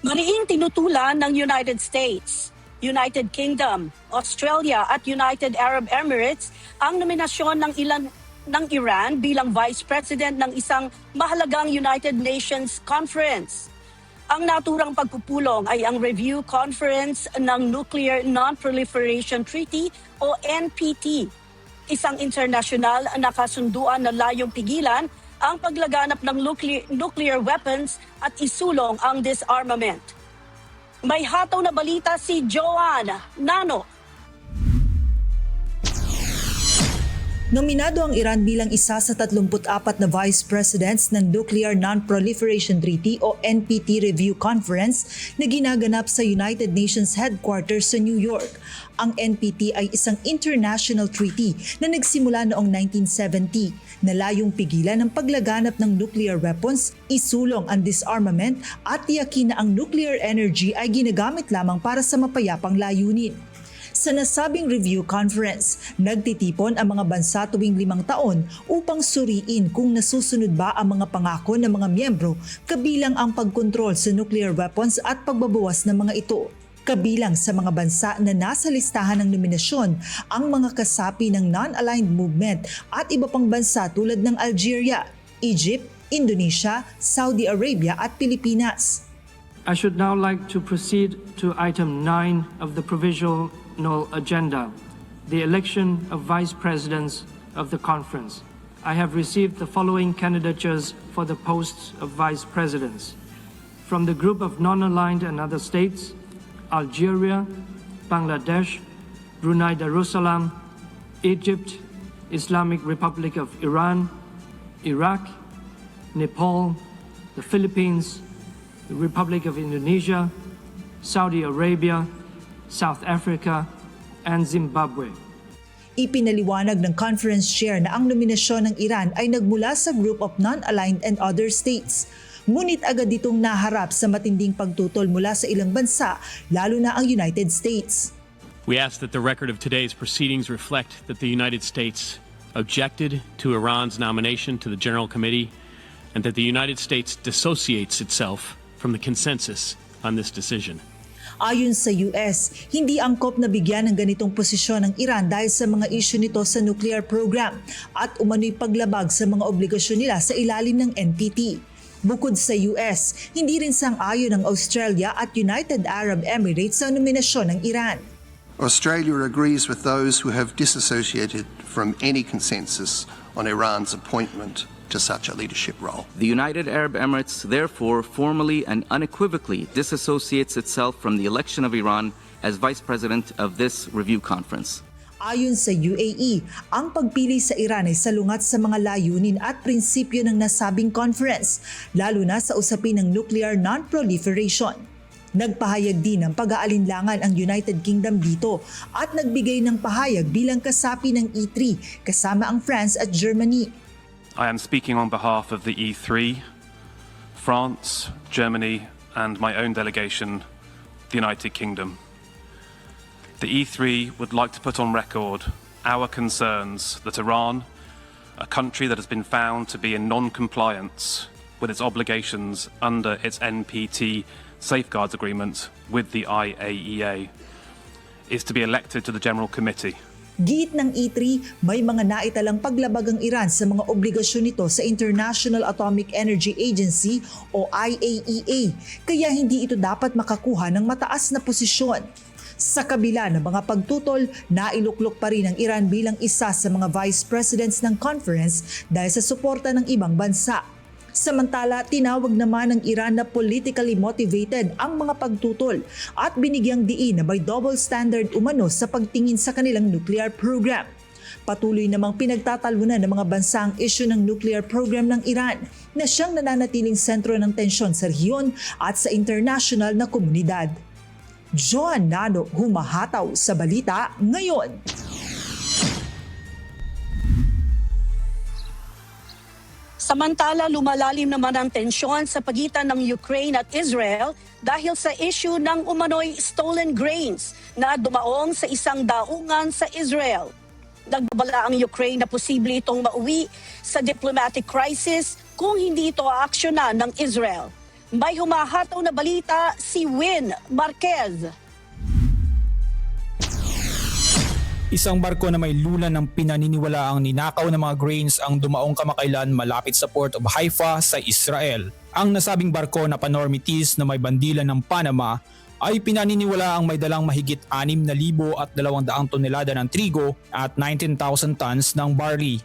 Mariing tinutulan ng United States, United Kingdom, Australia at United Arab Emirates ang nominasyon ng Iran bilang Vice President ng isang mahalagang United Nations Conference. Ang naturang pagpupulong ay ang Review Conference ng Nuclear Non-Proliferation Treaty o NPT, isang internasyonal na kasunduan na layong pigilan ang paglaganap ng nuclear weapons at isulong ang disarmament. May hataw na balita si Joanne Nano. Nominado ang Iran bilang isa sa 34 na vice presidents ng Nuclear Non-Proliferation Treaty o NPT Review Conference na ginaganap sa United Nations headquarters sa New York. Ang NPT ay isang international treaty na nagsimula noong 1970 na layong pigilan ang paglaganap ng nuclear weapons, isulong ang disarmament at tiyakin na ang nuclear energy ay ginagamit lamang para sa mapayapang layunin. Sa nasabing review conference, nagtitipon ang mga bansa tuwing 5 taon upang suriin kung nasusunod ba ang mga pangako ng mga miyembro kabilang ang pagkontrol sa nuclear weapons at pagbabawas ng mga ito. Kabilang sa mga bansa na nasa listahan ng nominasyon ang mga kasapi ng non-aligned movement at iba pang bansa tulad ng Algeria, Egypt, Indonesia, Saudi Arabia at Pilipinas. I should now like to proceed to item 9 of the provisional agenda, the election of vice presidents of the conference. I have received the following candidatures for the posts of vice presidents. From the group of non-aligned and other states, Algeria, Bangladesh, Brunei Darussalam, Egypt, Islamic Republic of Iran, Iraq, Nepal, the Philippines, the Republic of Indonesia, Saudi Arabia, South Africa, and Zimbabwe. Ipinaliwanag ng conference chair na ang nominasyon ng Iran ay nagmula sa group of non-aligned and other states. Ngunit agad itong naharap sa matinding pagtutol mula sa ilang bansa, lalo na ang United States. We ask that the record of today's proceedings reflect that the United States objected to Iran's nomination to the General Committee and that the United States dissociates itself from the consensus on this decision. Ayon sa US, hindi angkop na bigyan ng ganitong posisyon ng Iran dahil sa mga isyu nito sa nuclear program at umano'y paglabag sa mga obligasyon nila sa ilalim ng NPT. Bukod sa US, hindi rin sang-ayon ng Australia at United Arab Emirates sa nominasyon ng Iran. Australia agrees with those who have disassociated from any consensus on Iran's appointment to such a leadership role. The United Arab Emirates therefore formally and unequivocally disassociates itself from the election of Iran as Vice President of this review conference. Ayon sa UAE, ang pagpili sa Iran ay salungat sa mga layunin at prinsipyo ng nasabing conference, lalo na sa usapin ng nuclear non-proliferation. Nagpahayag din ng pag-aalinlangan ang United Kingdom dito at nagbigay ng pahayag bilang kasapi ng E3 kasama ang France at Germany. I am speaking on behalf of the E3, France, Germany, and my own delegation, the United Kingdom. The E3 would like to put on record our concerns that Iran, a country that has been found to be in non-compliance with its obligations under its NPT Safeguards Agreement with the IAEA, is to be elected to the General Committee. Giit ng E3, may mga naitalang paglabag ang Iran sa mga obligasyon nito sa International Atomic Energy Agency o IAEA, kaya hindi ito dapat makakuha ng mataas na posisyon. Sa kabila ng mga pagtutol, nailuklok pa rin ang Iran bilang isa sa mga vice presidents ng conference dahil sa suporta ng ibang bansa. Samantala, tinawag naman ng Iran na politically motivated ang mga pagtutol at binigyang diin na may double standard umano sa pagtingin sa kanilang nuclear program. Patuloy namang pinagtatalunan ng mga bansa ang issue ng nuclear program ng Iran na siyang nananatiling sentro ng tensyon sa rehiyon at sa international na komunidad. Joan Nano, humahataw sa balita ngayon. Samantala, lumalalim naman ang tensyon sa pagitan ng Ukraine at Israel dahil sa issue ng umano'y stolen grains na dumaong sa isang daungan sa Israel. Nagbabala ang Ukraine na posible itong mauwi sa diplomatic crisis kung hindi ito aaksyonan ng Israel. May humahataw na balita si Win Marquez. Isang barko na may lulan ng pinaniniwalaang ninakaw ng mga grains ang dumaong kamakailan malapit sa Port of Haifa sa Israel. Ang nasabing barko na Panormitis na may bandilan ng Panama ay pinaniniwalaang may dalang mahigit 6,200 tonelada ng trigo at 19,000 tons ng barley.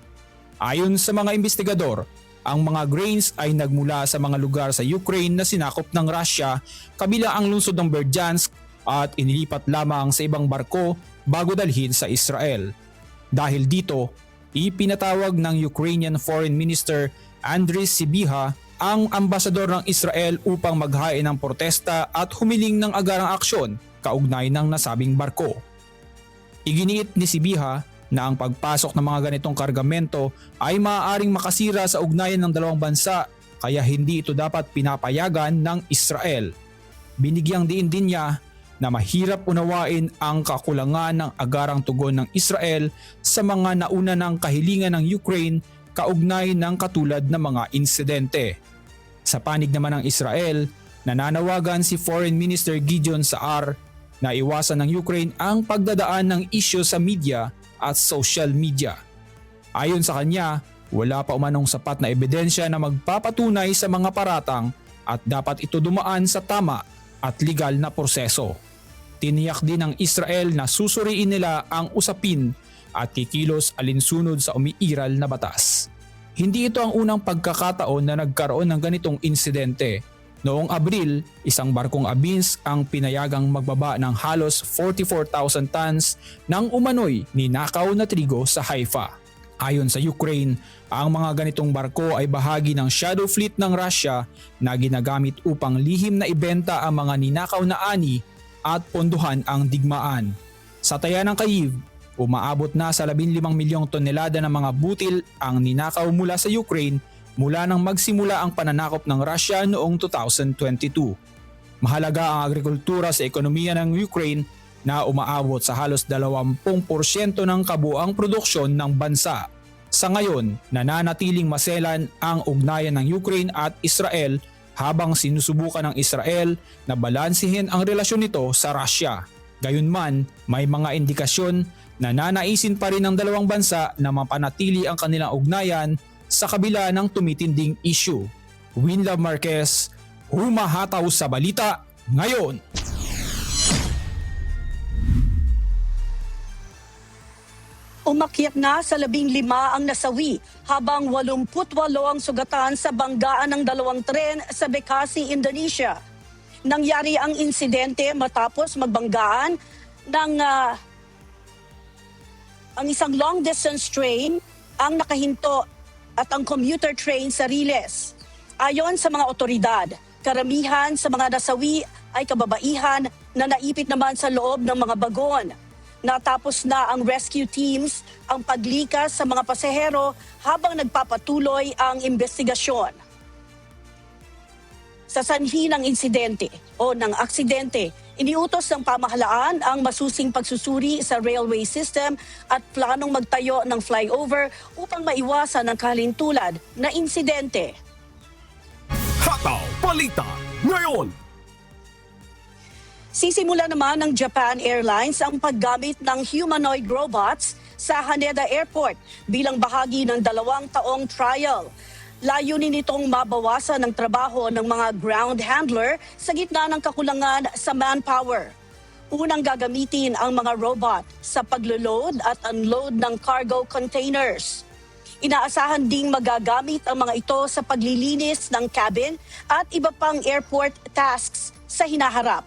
Ayon sa mga investigador, ang mga grains ay nagmula sa mga lugar sa Ukraine na sinakop ng Russia, kabila ang lungsod ng Berdyansk, at inilipat lamang sa ibang barko bago dalhin sa Israel. Dahil dito, ipinatawag ng Ukrainian Foreign Minister Andriy Sybiha ang ambasador ng Israel upang maghain ng protesta at humiling ng agarang aksyon kaugnay ng nasabing barko. Iginiit ni Sybiha na ang pagpasok ng mga ganitong kargamento ay maaaring makasira sa ugnayan ng dalawang bansa kaya hindi ito dapat pinapayagan ng Israel. Binigyang diin din niya na mahirap unawain ang kakulangan ng agarang tugon ng Israel sa mga nauna ng kahilingan ng Ukraine kaugnay ng katulad na mga insidente. Sa panig naman ng Israel, nananawagan si Foreign Minister Gideon Saar na iwasan ng Ukraine ang pagdadaan ng isyu sa media at social media. Ayon sa kanya, wala pa umanong sapat na ebidensya na magpapatunay sa mga paratang at dapat ito dumaan sa tama at legal na proseso. Tiniyak din ng Israel na susuriin nila ang usapin at kikilos alinsunod sa umiiral na batas. Hindi ito ang unang pagkakataon na nagkaroon ng ganitong insidente. Noong Abril, isang barkong Abins ang pinayagang magbaba ng halos 44,000 tons ng umano'y ninakaw na trigo sa Haifa. Ayon sa Ukraine, ang mga ganitong barko ay bahagi ng shadow fleet ng Russia na ginagamit upang lihim na ibenta ang mga ninakaw na ani at ponduhan ang digmaan. Sa taya ng Kyiv, umaabot na sa 15 milyong tonelada ng mga butil ang ninakaw mula sa Ukraine mula nang magsimula ang pananakop ng Russia noong 2022. Mahalaga ang agrikultura sa ekonomiya ng Ukraine na umaabot sa halos 20% ng kabuang produksyon ng bansa. Sa ngayon, nananatiling maselan ang ugnayan ng Ukraine at Israel habang sinusubukan ng Israel na balansihin ang relasyon nito sa Russia. Gayunman, may mga indikasyon na nanaisin pa rin ng dalawang bansa na mapanatili ang kanilang ugnayan sa kabila ng tumitinding issue. Winlove Marquez, humahataw sa balita ngayon. Umakyat na sa 15 ang nasawi habang 88 ang sugatan sa banggaan ng dalawang tren sa Bekasi, Indonesia. Nangyari ang insidente matapos magbanggaan ng ang isang long-distance train ang nakahinto at ang commuter train sa Riles. Ayon sa mga otoridad, karamihan sa mga nasawi ay kababaihan na naipit naman sa loob ng mga bagon. Natapos na ang rescue teams ang paglikas sa mga pasahero habang nagpapatuloy ang investigasyon. Sa sanhi ng insidente o ng aksidente, iniutos ng pamahalaan ang masusing pagsusuri sa railway system at planong magtayo ng flyover upang maiwasan ang kahalintulad na insidente. Hataw Balita ngayon. Sisimula naman ng Japan Airlines ang paggamit ng humanoid robots sa Haneda Airport bilang bahagi ng 2 taong trial. Layunin nitong mabawasan ang trabaho ng mga ground handler sa gitna ng kakulangan sa manpower. Unang gagamitin ang mga robot sa paglo-load at unload ng cargo containers. Inaasahan ding magagamit ang mga ito sa paglilinis ng cabin at iba pang airport tasks sa hinaharap.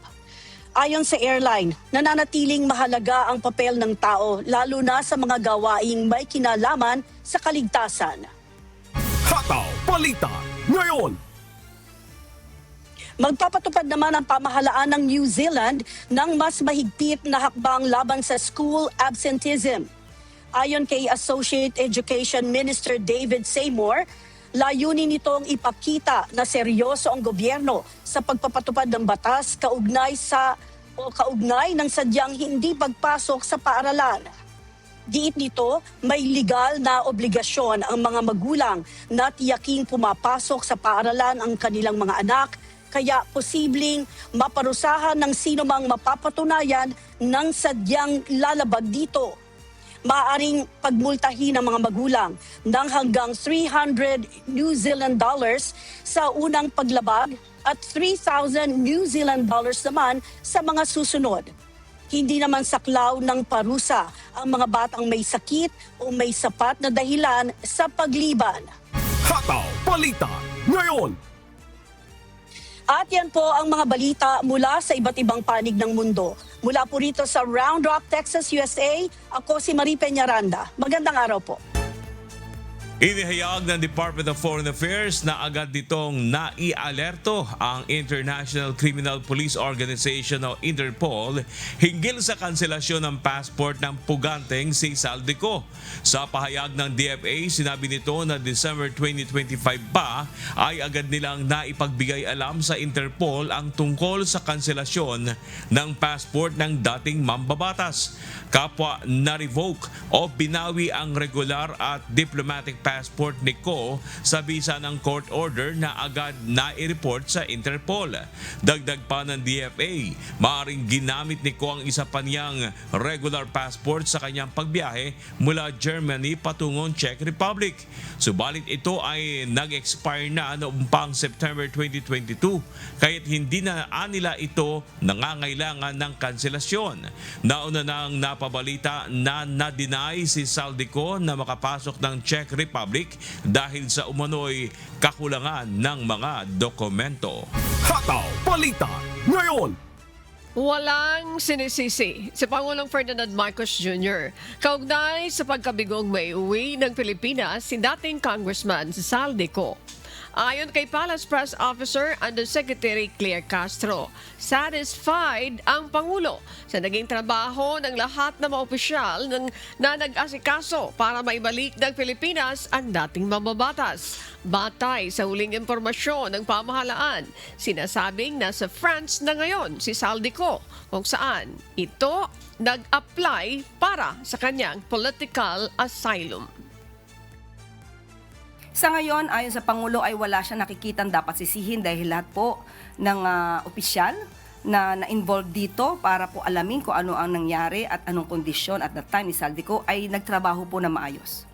Ayon sa airline, nananatiling mahalaga ang papel ng tao lalo na sa mga gawaing may kinalaman sa kaligtasan. Hataw Balita ngayon. Magpapatupad naman ang pamahalaan ng New Zealand ng mas mahigpit na hakbang laban sa school absenteeism. Ayon kay Associate Education Minister David Seymour, layunin nitong ipakita na seryoso ang gobyerno sa pagpapatupad ng batas kaugnay ng sadyang hindi pagpasok sa paaralan. Diit nito, may legal na obligasyon ang mga magulang na tiyaking pumapasok sa paaralan ang kanilang mga anak, kaya posibleng maparusahan ng sino mang mapapatunayan ng sadyang lalabag dito. Maaaring pagmultahin ng mga magulang ng hanggang $300 New Zealand sa unang paglabag at $3,000 New Zealand naman sa mga susunod. Hindi naman saklaw ng parusa ang mga batang may sakit o may sapat na dahilan sa pagliban. Hataw Balita ngayon. At yan po ang mga balita mula sa iba't ibang panig ng mundo. Mula po rito sa Round Rock, Texas, USA, ako si Marie Peñaranda. Magandang araw po. Inihayag ng Department of Foreign Affairs na agad nitong nai-alerto ang International Criminal Police Organization o Interpol hinggil sa kanselasyon ng passport ng puganteng si Saldico. Sa pahayag ng DFA, sinabi nito na December 2025 pa ay agad nilang naipagbigay alam sa Interpol ang tungkol sa kanselasyon ng passport ng dating mambabatas. Kapwa na-revoke o binawi ang regular at diplomatic passport ni Ko sa bisa ng court order na agad na-i-report sa Interpol. Dagdag pa ng DFA, maaaring ginamit ni Ko ang isa pa niyang regular passport sa kanyang pagbiyahe mula Germany patungong Czech Republic. Subalit ito ay nag-expire na noong pang September 2022, kaya't hindi na nila ito nangangailangan ng kanselasyon. Nauna nang napabalita na na-deny si Saldico na makapasok ng Czech Republic dahil sa umano'y kakulangan ng mga dokumento. Hataw Balita ngayon. Walang sinisisi si Pangulong Ferdinand Marcos Jr. kaugnay sa pagkabigong may uwi ng Pilipinas si dating Congressman Saldico. Ayon kay Palace Press Officer Undersecretary Claire Castro, satisfied ang Pangulo sa naging trabaho ng lahat ng mga opisyal na nag-asikaso para maibalik ng Pilipinas ang dating mambabatas. Batay sa huling impormasyon ng pamahalaan, sinasabing nasa France na ngayon si Saldico kung saan ito nag-apply para sa kanyang political asylum. Sa ngayon, ayon sa Pangulo ay wala siya nakikitang dapat sisihin dahil lahat po ng opisyal na na-involved dito para po alamin kung ano ang nangyari at anong kondisyon at that time ni Saldico ay nagtrabaho po na maayos.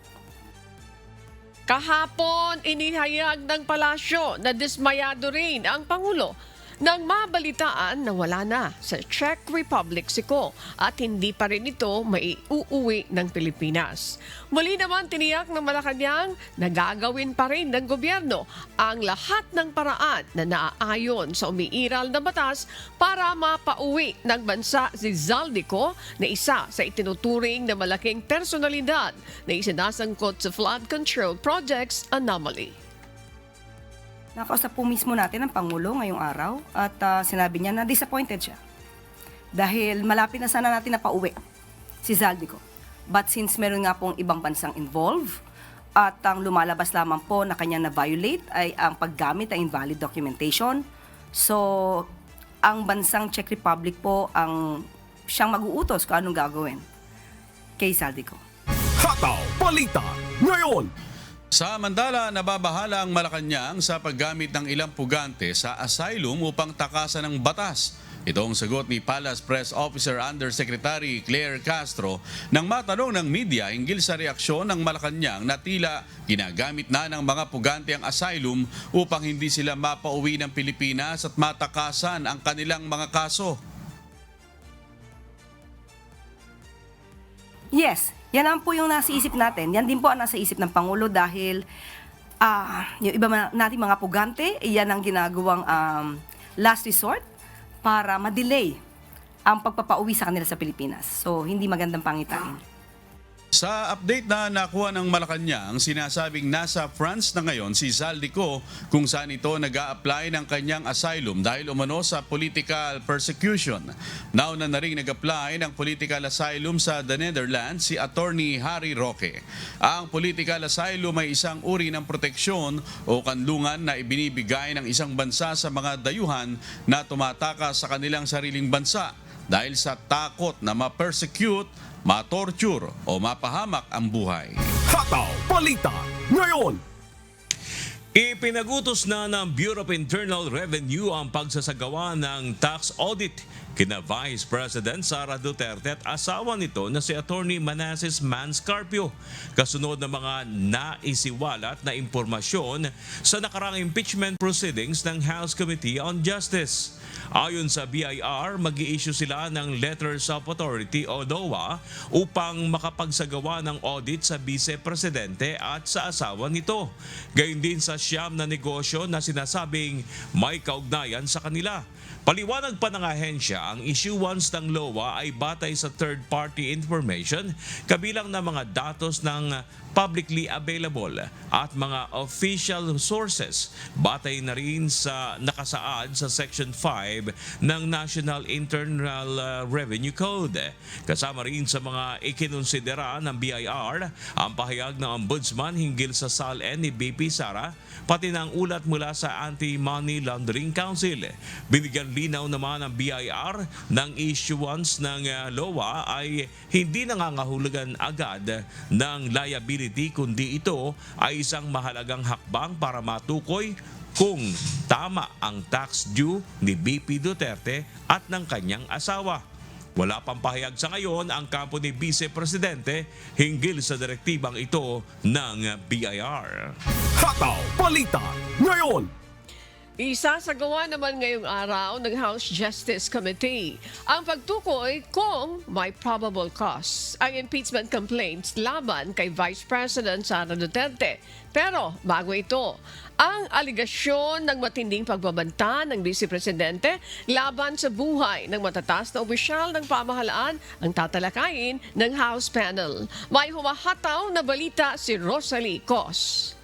Kahapon, inihayag ng palasyo na dismayado rin ang Pangulo nang mabalitaan na wala na sa Czech Republic si Ko at hindi pa rin ito maiuuwi ng Pilipinas. Muli naman tiniyak ng Malacanang na gagawin pa rin ng gobyerno ang lahat ng paraan na naaayon sa umiiral na batas para mapauwi ng bansa si Saldico na isa sa itinuturing na malaking personalidad na isinasangkot sa flood control projects anomaly. Nakausap po mismo natin ang Pangulo ngayong araw at sinabi niya na disappointed siya. Dahil malapit na sana natin na pauwi si Saldico. But since meron nga pong ibang bansang involved at ang lumalabas lamang po na kanya na-violate ay ang paggamit ng invalid documentation. So, ang bansang Czech Republic po ang siyang mag-uutos kung anong gagawin kay Saldico. Hataw Balita ngayon. Samantala, nababahala ang Malacanang sa paggamit ng ilang pugante sa asylum upang takasan ng batas. Ito ang sagot ni Palace Press Officer Undersecretary Claire Castro nang matanong ng media hinggil sa reaksyon ng Malacanang na tila ginagamit na ng mga pugante ang asylum upang hindi sila mapauwi ng Pilipinas at matakasan ang kanilang mga kaso. Yes, yan lang po yung nasa isip natin. Yan din po ang nasa isip ng Pangulo dahil yung iba nating mga pugante, yan ang ginagawang last resort para ma-delay ang pagpapauwi sa kanila sa Pilipinas. So, hindi magandang pangitain. Sa update na nakuha ng Malacanang, sinasabing nasa France na ngayon si Saldico kung saan ito nag-a-apply ng kanyang asylum dahil umano sa political persecution. Nauna na rin nag-apply ng political asylum sa the Netherlands si Attorney Harry Roque. Ang political asylum ay isang uri ng proteksyon o kanlungan na ibinibigay ng isang bansa sa mga dayuhan na tumatakas sa kanilang sariling bansa dahil sa takot na ma-persecute, ma-torture o mapahamak ang buhay. Hataw Balita ngayon. Ipinagutos na ng Bureau of Internal Revenue ang pagsasagawa ng tax audit kina Vice President Sara Duterte at asawa nito na si Attorney Manasseh Manscarpio kasunod ng mga naisiwalat na impormasyon sa nakarang impeachment proceedings ng House Committee on Justice. Ayon sa BIR, mag-i-issue sila ng Letters of Authority o LOA upang makapagsagawa ng audit sa Vice Presidente at sa asawa nito. Gayon din sa siyam na negosyo na sinasabing may kaugnayan sa kanila. Paliwanag pa ng ahensya, ang issuance ng LOA ay batay sa third-party information kabilang na mga datos ng publicly available at mga official sources batay na rin sa nakasaad sa Section 5 ng National Internal Revenue Code. Kasama rin sa mga ikinonsidera ng BIR ang pahayag ng Ombudsman hinggil sa SALN ni BP Sara pati ng ulat mula sa Anti-Money Laundering Council. Binigyan linaw naman ng BIR ng issuance ng LOA ay hindi nangangahulugan agad ng liability kundi ito ay isang mahalagang hakbang para matukoy kung tama ang tax due ni BP Duterte at ng kanyang asawa. Wala pang pahayag sa ngayon ang kampo ni Vice Presidente hinggil sa direktibang ito ng BIR. Hataw Balita ngayon. Isasagawa naman ngayong araw ng House Justice Committee ang pagtukoy kung may probable cause ang impeachment complaints laban kay Vice President Sara Duterte. Pero bago ito, ang aligasyon ng matinding pagbabanta ng Vice Presidente laban sa buhay ng matataas na opisyal ng pamahalaan ang tatalakayin ng House panel. May humahataw na balita si Rosalie Cos.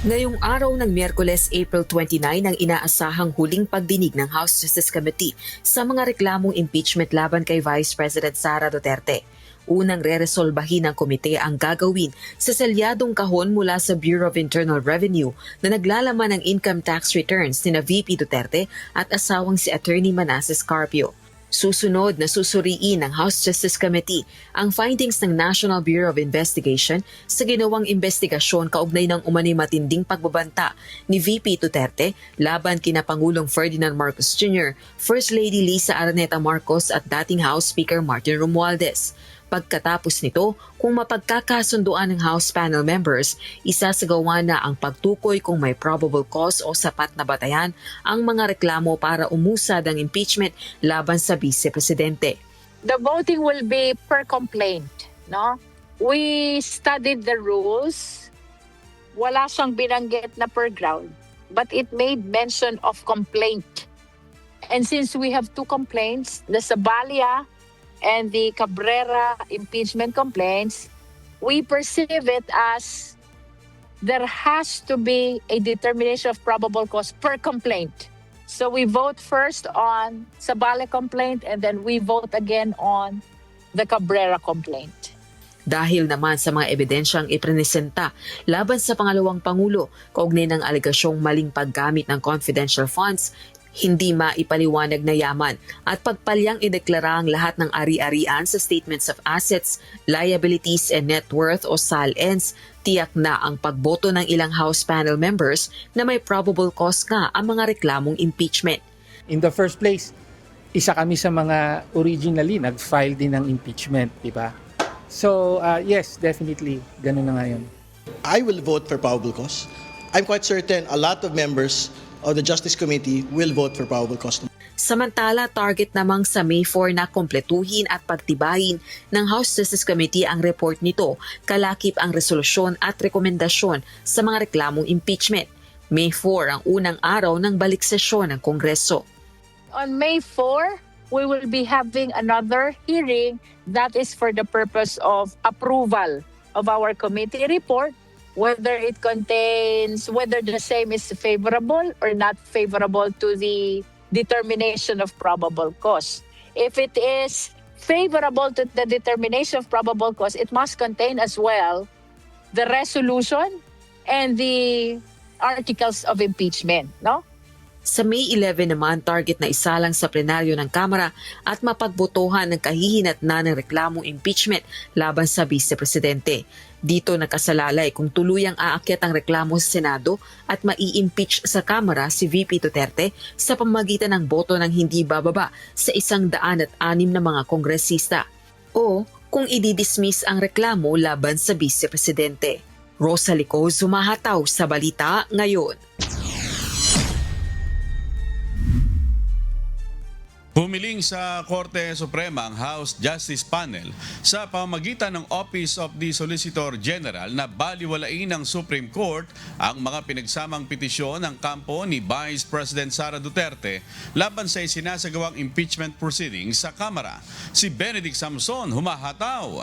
Ngayong araw ng Miyerkules, April 29 ang inaasahang huling pagdinig ng House Justice Committee sa mga reklamong impeachment laban kay Vice President Sara Duterte. Unang re-resolbahin ng komite ang gagawin sa selyadong kahon mula sa Bureau of Internal Revenue na naglalaman ng income tax returns ni na VP Duterte at asawang si Attorney Manasseh Carpio. Susunod na susuriin ng House Justice Committee ang findings ng National Bureau of Investigation sa ginawang investigasyon kaugnay ng umano'y matinding pagbabanta ni VP Duterte laban kina Pangulong Ferdinand Marcos Jr., First Lady Lisa Araneta Marcos at dating House Speaker Martin Romualdez. Pagkatapos nito, kung mapagkakasunduan ng House panel members, isasagawa na ang pagtukoy kung may probable cause o sapat na batayan ang mga reklamo para umusad ang impeachment laban sa Vice Presidente. The voting will be per complaint, no? We studied the rules. Wala siyang binanggit na per ground, but it made mention of complaint. And since we have two complaints, the Sabalia and the Cabrera impeachment complaints, we perceive it as there has to be a determination of probable cause per complaint. So we vote first on Sabale complaint and then we vote again on the Cabrera complaint. Dahil naman sa mga ebidensyang iprenesenta laban sa pangalawang Pangulo, kaugnay ng alegasyong maling paggamit ng confidential funds, hindi maipaliwanag na yaman at pagpalyang ideklara ang lahat ng ari-arian sa Statements of Assets, Liabilities and Net Worth o SALNs, tiyak na ang pagboto ng ilang House panel members na may probable cause nga ang mga reklamong impeachment. In the first place, isa kami sa mga originally nag-file din ng impeachment, di ba? So, yes, definitely, ganun na ngayon. I will vote for probable cause. I'm quite certain a lot of members of the Justice Committee will vote for probable cause. Samantala, target namang sa May 4 na kompletuhin at pagtibayin ng House Justice Committee ang report nito, kalakip ang resolusyon at rekomendasyon sa mga reklamong impeachment. May 4 ang unang araw ng balik sesyon ng Kongreso. On May 4, we will be having another hearing that is for the purpose of approval of our committee report, whether it contains, whether the same is favorable or not favorable to the determination of probable cause. If it is favorable to the determination of probable cause, it must contain as well the resolution and the articles of impeachment, no? Sa May 11 naman, target na isalang sa plenaryo ng Kamara at mapagbotohan ng kahihinat na ng reklamong impeachment laban sa Vice Presidente. Dito nakasalalay kung tuluyang aakyat ang reklamo sa Senado at mai-impeach sa Kamara si VP Duterte sa pamamagitan ng boto ng hindi bababa sa 106 na mga kongresista. O kung i-dismiss ang reklamo laban sa Vice Presidente. Rosalie Cos, humahataw sa balita ngayon. Humiling sa Korte Suprema ang House Justice Panel sa pamamagitan ng Office of the Solicitor General na baliwalain ng Supreme Court ang mga pinagsamang petisyon ng kampo ni Vice President Sara Duterte laban sa isinasagawang impeachment proceedings sa Kamara. Si Benedict Samson humahataw.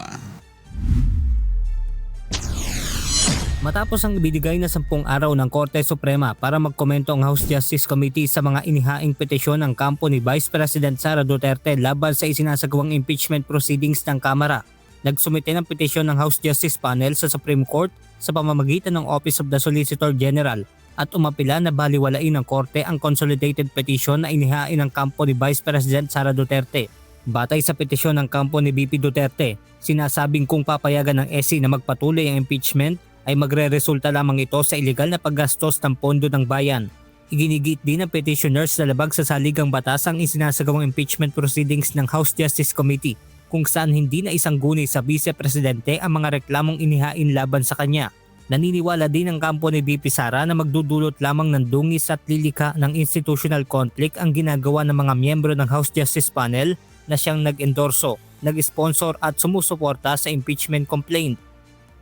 Matapos ang ibinigay na 10 araw ng Korte Suprema para magkomento ang House Justice Committee sa mga inihaing petisyon ng kampo ni Vice President Sara Duterte laban sa isinasagawang impeachment proceedings ng Kamara, nagsumite ng petisyon ng House Justice Panel sa Supreme Court sa pamamagitan ng Office of the Solicitor General at umapila na baliwalain ng Korte ang consolidated petition na inihain ng kampo ni Vice President Sara Duterte. Batay sa petisyon ng kampo ni VP Duterte, sinasabing kung papayagan ng SC na magpatuloy ang impeachment ay magre-resulta lamang ito sa ilegal na paggastos ng pondo ng bayan. Iginigit din ng petitioners na labag sa saligang batas ang isinasagawang impeachment proceedings ng House Justice Committee kung saan hindi na isangguni sa Vice Presidente ang mga reklamong inihain laban sa kanya. Naniniwala din ang kampo ni VP Sara na magdudulot lamang ng dungis at lilika ng institutional conflict ang ginagawa ng mga miyembro ng House Justice Panel na siyang nag-endorso, nag-sponsor at sumusuporta sa impeachment complaint.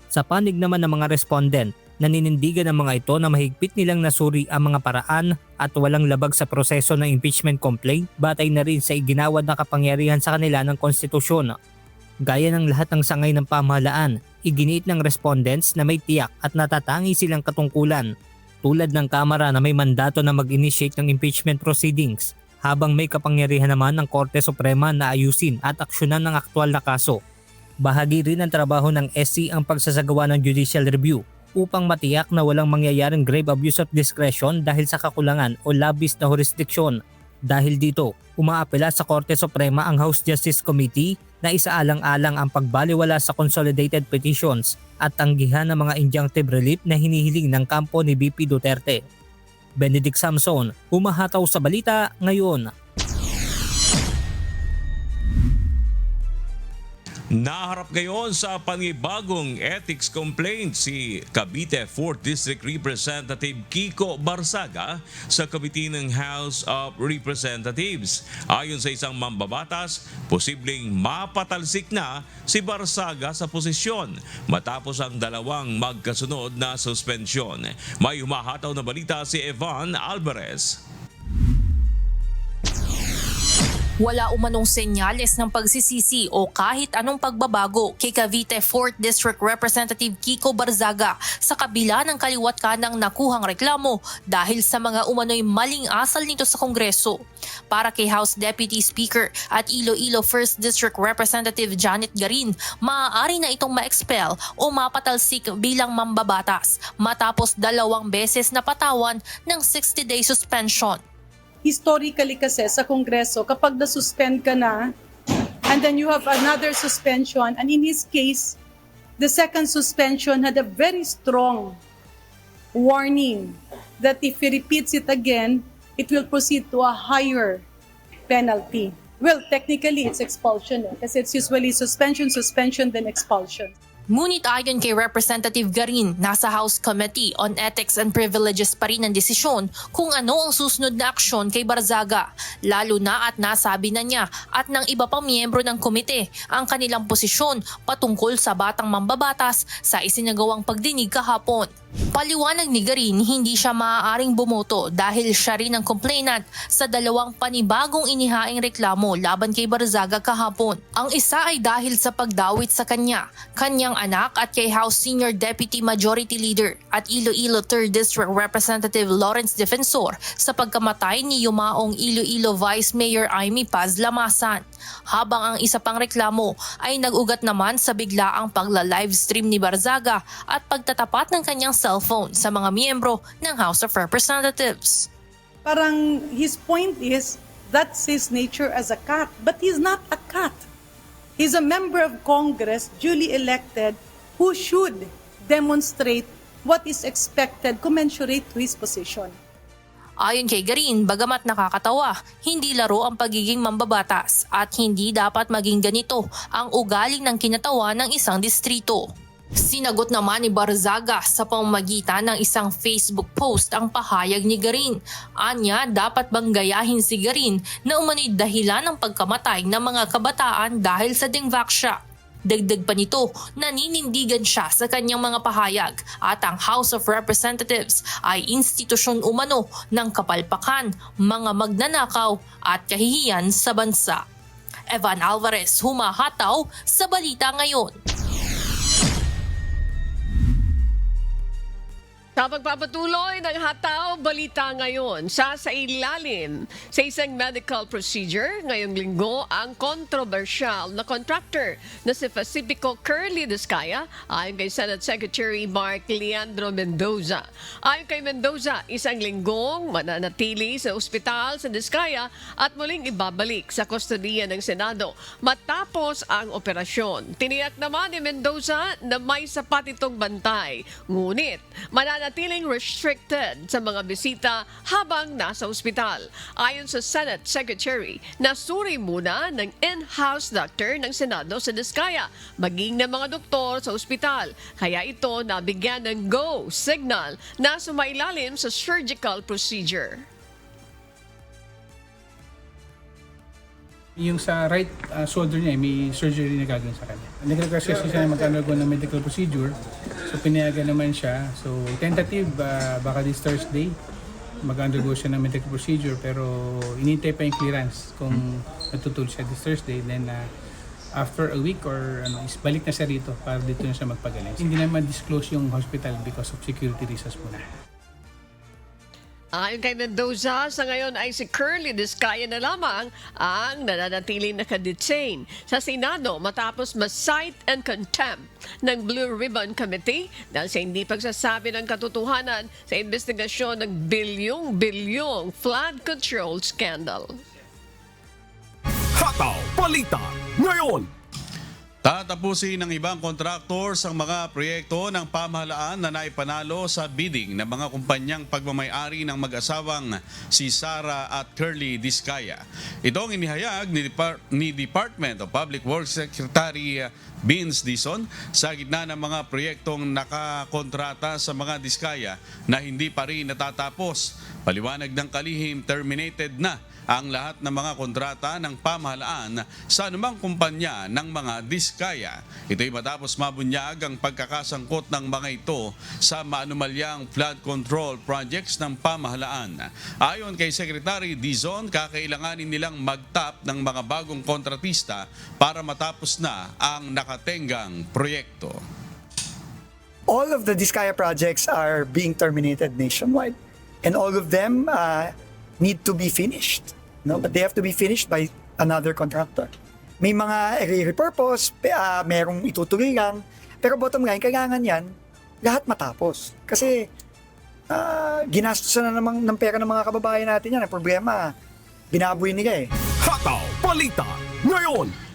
Sa panig naman ng mga respondent, naninindigan ng mga ito na mahigpit nilang nasuri ang mga paraan at walang labag sa proseso ng impeachment complaint batay na rin sa iginawad na kapangyarihan sa kanila ng konstitusyon. Gaya ng lahat ng sangay ng pamahalaan, iginiit ng respondents na may tiyak at natatangi silang katungkulan, tulad ng Kamara na may mandato na mag-initiate ng impeachment proceedings, habang may kapangyarihan naman ng Korte Suprema na ayusin at aksyonan ng aktwal na kaso. Bahagi rin ng trabaho ng SC ang pagsasagawa ng judicial review upang matiyak na walang mangyayaring grave abuse of discretion dahil sa kakulangan o labis na jurisdiksyon. Dahil dito, umaapela sa Korte Suprema ang House Justice Committee na isaalang-alang ang pagbaliwala sa consolidated petitions at tanggihan ng mga injunctive relief na hinihiling ng kampo ni VP Duterte. Benedict Samson, humahataw sa balita ngayon. Naharap ngayon sa panibagong ethics complaint si Cavite 4th District Representative Kiko Barzaga sa Committee ng House of Representatives. Ayon sa isang mambabatas, posibleng mapatalsik na si Barzaga sa posisyon matapos ang dalawang magkasunod na suspensyon. May humahataw na balita si Evan Alvarez. Wala umanong senyales ng pagsisisi o kahit anong pagbabago kay Cavite 4th District Representative Kiko Barzaga sa kabila ng kaliwat kanang nakuhang reklamo dahil sa mga umano'y maling asal nito sa Kongreso. Para kay House Deputy Speaker at Iloilo 1st District Representative Janet Garin, maaari na itong ma-expel o mapatalsik bilang mambabatas matapos 2 beses na patawan ng 60-day suspension. Historically kasi sa Kongreso, kapag na-suspend ka na, and then you have another suspension, and in his case, the second suspension had a very strong warning that if he repeats it again, it will proceed to a higher penalty. Well, technically, it's expulsion kasi it's usually suspension, then expulsion. Ngunit ayon kay Representative Garin, nasa House Committee on Ethics and Privileges pa rin ang desisyon kung ano ang susunod na aksyon kay Barzaga, lalo na at nasabi na niya at ng iba pang miyembro ng komite ang kanilang posisyon patungkol sa batang mambabatas sa isinagawang pagdinig kahapon. Paliwanag ni Garin, hindi siya maaaring bumoto dahil siya rin ang complainant sa 2 panibagong inihaing reklamo laban kay Barzaga kahapon. Ang isa ay dahil sa pagdawit sa kanyang anak at kay House Senior Deputy Majority Leader at Iloilo 3rd District Representative Lawrence Defensor sa pagkamatay ni yumaong Iloilo Vice Mayor Amy Paz Lamasan. Habang ang isa pang reklamo ay nag-ugat naman sa biglaang pagla-livestream ni Barzaga at pagtatapat ng kanyang cellphone sa mga miyembro ng House of Representatives. Parang his point is, that's his nature as a cat, but he's not a cat. He's a member of Congress, duly elected, who should demonstrate what is expected commensurate to his position. Ayon kay Garin, bagamat nakakatawa, hindi laro ang pagiging mambabatas at hindi dapat maging ganito ang ugali ng kinatawa ng isang distrito. Sinagot naman ni Barzaga sa pamamagitan ng isang Facebook post ang pahayag ni Garin. Anya, dapat bang gayahin si Garin na umano'y dahilan ng pagkamatay ng mga kabataan dahil sa Dingvaxia? Dagdag pa nito, naninindigan siya sa kanyang mga pahayag at ang House of Representatives ay institusyon umano ng kapalpakan, mga magnanakaw at kahihiyan sa bansa. Evan Alvarez, humahataw sa Balita Ngayon. Sa pagpapatuloy ng Hataw Balita Ngayon, sa ilalim sa isang medical procedure ngayong linggo ang kontrobersyal na contractor na si Pacifico Curly Discaya ayon kay Senate Secretary Mark Leandro Mendoza. Ayon kay Mendoza, isang linggong mananatili sa ospital sa Discaya at muling ibabalik sa kustodiya ng Senado matapos ang operasyon. Tiniyak naman ni Mendoza na may sapat itong bantay, ngunit mananatiling restricted sa mga bisita habang nasa ospital. Ayon sa Senate Secretary, nasuri muna ng in-house doctor ng Senado sa Discaya, maging ng mga doktor sa ospital. Kaya ito nabigyan ng go signal na sumailalim sa surgical procedure. Yung sa right shoulder niya, may surgery na gagawin sa kanya. Nag-request siya na mag-undergo ng medical procedure. So pinayagan naman siya. So tentative, baka this Thursday, mag-undergo siya ng medical procedure. Pero inintay pa yung clearance kung natutulog siya this Thursday. Then after a week or balik na siya rito para dito na siya magpagaling. Hindi naman disclose yung hospital because of security reasons muna. Ayon kay Mendoza, sa ngayon ay si Curly Discaya na lamang ang nananatiling nakadetain sa Senado matapos ma-cite and contempt ng Blue Ribbon Committee dahil sa hindi pagsasabi ng katotohanan sa investigasyon ng bilyong-bilyong flood control scandal. Hataw Balita Ngayon. Tatapusin ng ibang kontraktor sa mga proyekto ng pamahalaan na naipanalo sa bidding ng mga kumpanyang pagmamayari ng mag-asawang si Sara at Curly Discaya. Ito ang inihayag ni Department of Public Works Secretary Vince Dizon sa gitna ng mga proyektong nakakontrata sa mga Discaya na hindi pa rin natatapos. Paliwanag ng kalihim, terminated na ang lahat ng mga kontrata ng pamahalaan sa anumang kumpanya ng mga Discaya. Ito'y matapos mabunyag ang pagkakasangkot ng mga ito sa maanumalyang flood control projects ng pamahalaan. Ayon kay Secretary Dizon, kakailanganin nilang mag-tap ng mga bagong kontratista para matapos na ang nakatenggang proyekto. All of the Discaya projects are being terminated nationwide, and all of them need to be finished. No, but they have to be finished by another contractor. May mga i-repurpose, merong itutuloy lang, pero bottom line, kailangan yan lahat matapos. Kasi ginastosan na naman ng pera ng mga kababayan natin yan. Ang problema, binaboy nila eh. Hataw Balita Ngayon.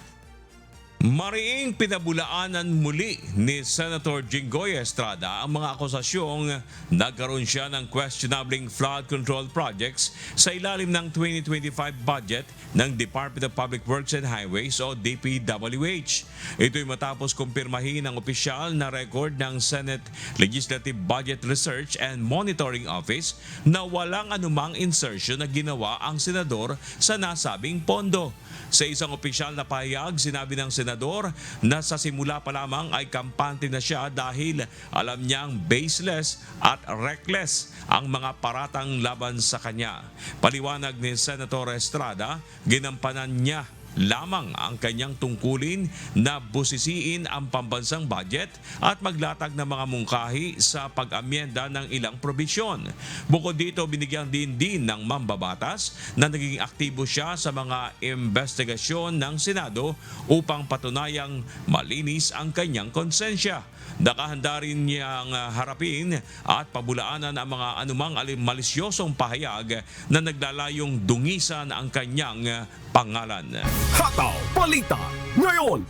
Mariing pinabulaanan muli ni Senator Jinggoy Estrada ang mga akusasyong nagkaroon siya ng questionable flood control projects sa ilalim ng 2025 budget ng Department of Public Works and Highways o DPWH. Ito'y matapos kumpirmahin ng opisyal na record ng Senate Legislative Budget Research and Monitoring Office na walang anumang insertion na ginawa ang senador sa nasabing pondo. Sa isang opisyal na pahayag, sinabi ng senador na sa simula pa lamang ay kampante na siya dahil alam niyang baseless at reckless ang mga paratang laban sa kanya. Paliwanag ni Senator Estrada, ginampanan niya lamang ang kanyang tungkulin na busisiin ang pambansang budget at maglatag ng mga mungkahi sa pag-amyenda ng ilang probisyon. Bukod dito, binigyan din ng mambabatas na naging aktibo siya sa mga investigasyon ng Senado upang patunayang malinis ang kanyang konsensya. Nakahanda rin niyang harapin at pabulaanan ang mga anumang malisyosong pahayag na naglalayong dungisan ang kanyang pangalan. Hataw Balita Ngayon.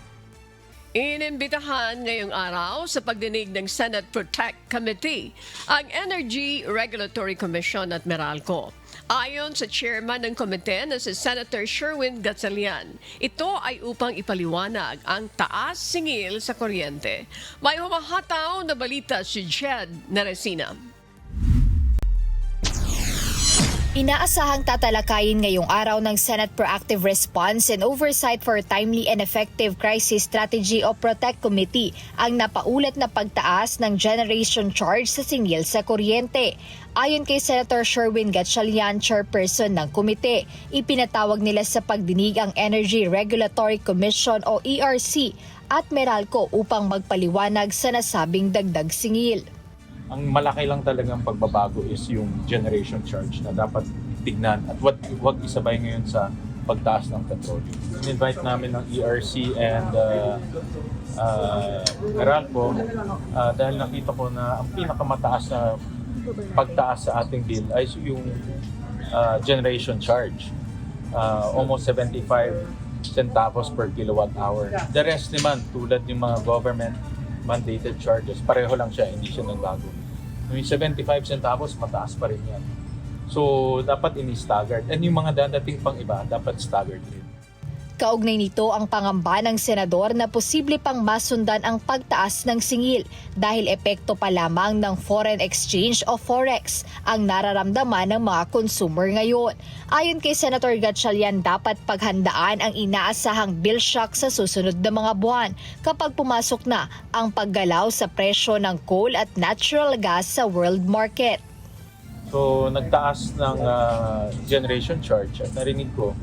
Inimbitahan ngayong araw sa pagdinig ng Senate Protect Committee ang Energy Regulatory Commission at Meralco. Ayon sa chairman ng komite na si Senator Sherwin Gatchalian, ito ay upang ipaliwanag ang taas singil sa kuryente. May humahataw na balita si Jed Neresina. Inaasahang tatalakayin ngayong araw ng Senate Proactive Response and Oversight for Timely and Effective Crisis Strategy o PROTECT Committee ang napaulat na pagtaas ng generation charge sa singil sa kuryente. Ayon kay Senator Sherwin Gatchalian, chairperson ng komite, ipinatawag nila sa pagdinig ang Energy Regulatory Commission o ERC at Meralco upang magpaliwanag sa nasabing dagdag singil. Ang malaki lang talagang pagbabago is yung generation charge na dapat tignan at wag isabay ngayon sa pagtaas ng petrolyo. In-invite namin ng ERC and Meralco dahil nakita ko na ang pinakamataas na pagtaas sa ating bill ay yung generation charge. Almost 75 centavos per kilowatt hour. The rest naman, tulad yung mga government mandated charges, pareho lang siya, hindi siya nagbago. Yung 75 centavos, mataas pa rin yan. So, dapat ini-staggered. And yung mga dadating pang iba, dapat staggered rin. Kaugnay nito ang pangamba ng senador na posible pang masundan ang pagtaas ng singil dahil epekto pa lamang ng foreign exchange o forex ang nararamdaman ng mga consumer ngayon. Ayon kay Senator Gatchalian, dapat paghandaan ang inaasahang bill shock sa susunod na mga buwan kapag pumasok na ang paggalaw sa presyo ng coal at natural gas sa world market. So, nagtaas ng generation charge at narinig ko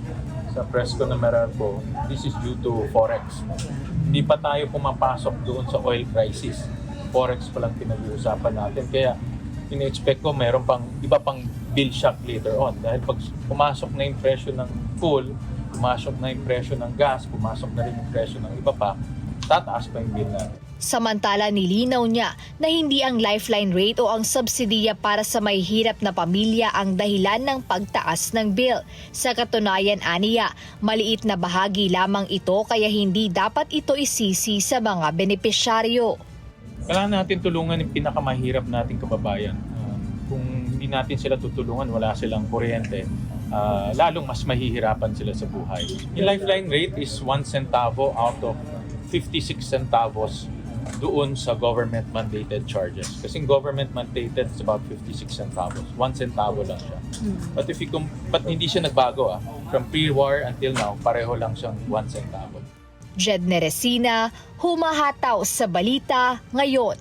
sa press ko na Meralco, this is due to forex. Hindi pa tayo pumapasok doon sa oil crisis. Forex pa lang pinag-uusapan natin. Kaya ina-expect ko mayroon pang iba pang bill shock later on. Dahil pag pumasok na yung presyo ng coal, pumasok na yung presyo ng gas, pumasok na rin yung presyo ng iba pa, tataas pa yung bill natin. Samantala, nilinaw niya na hindi ang lifeline rate o ang subsidiya para sa may hirap na pamilya ang dahilan ng pagtaas ng bill. Sa katunayan, aniya, maliit na bahagi lamang ito kaya hindi dapat ito isisi sa mga benepisyaryo. Kailangan natin tulungan yung pinakamahirap nating kababayan. Kung hindi natin sila tutulungan, wala silang kuryente, lalong mas mahihirapan sila sa buhay. Yung lifeline rate is 1 centavo out of 56 centavos doon sa government mandated charges. Kasi government mandated is about 56 centavos. 1 centavo lang siya. But hindi siya nagbago From pre-war until now, pareho lang siyang 1 centavo. Jed Neresina, humahataw sa balita ngayon.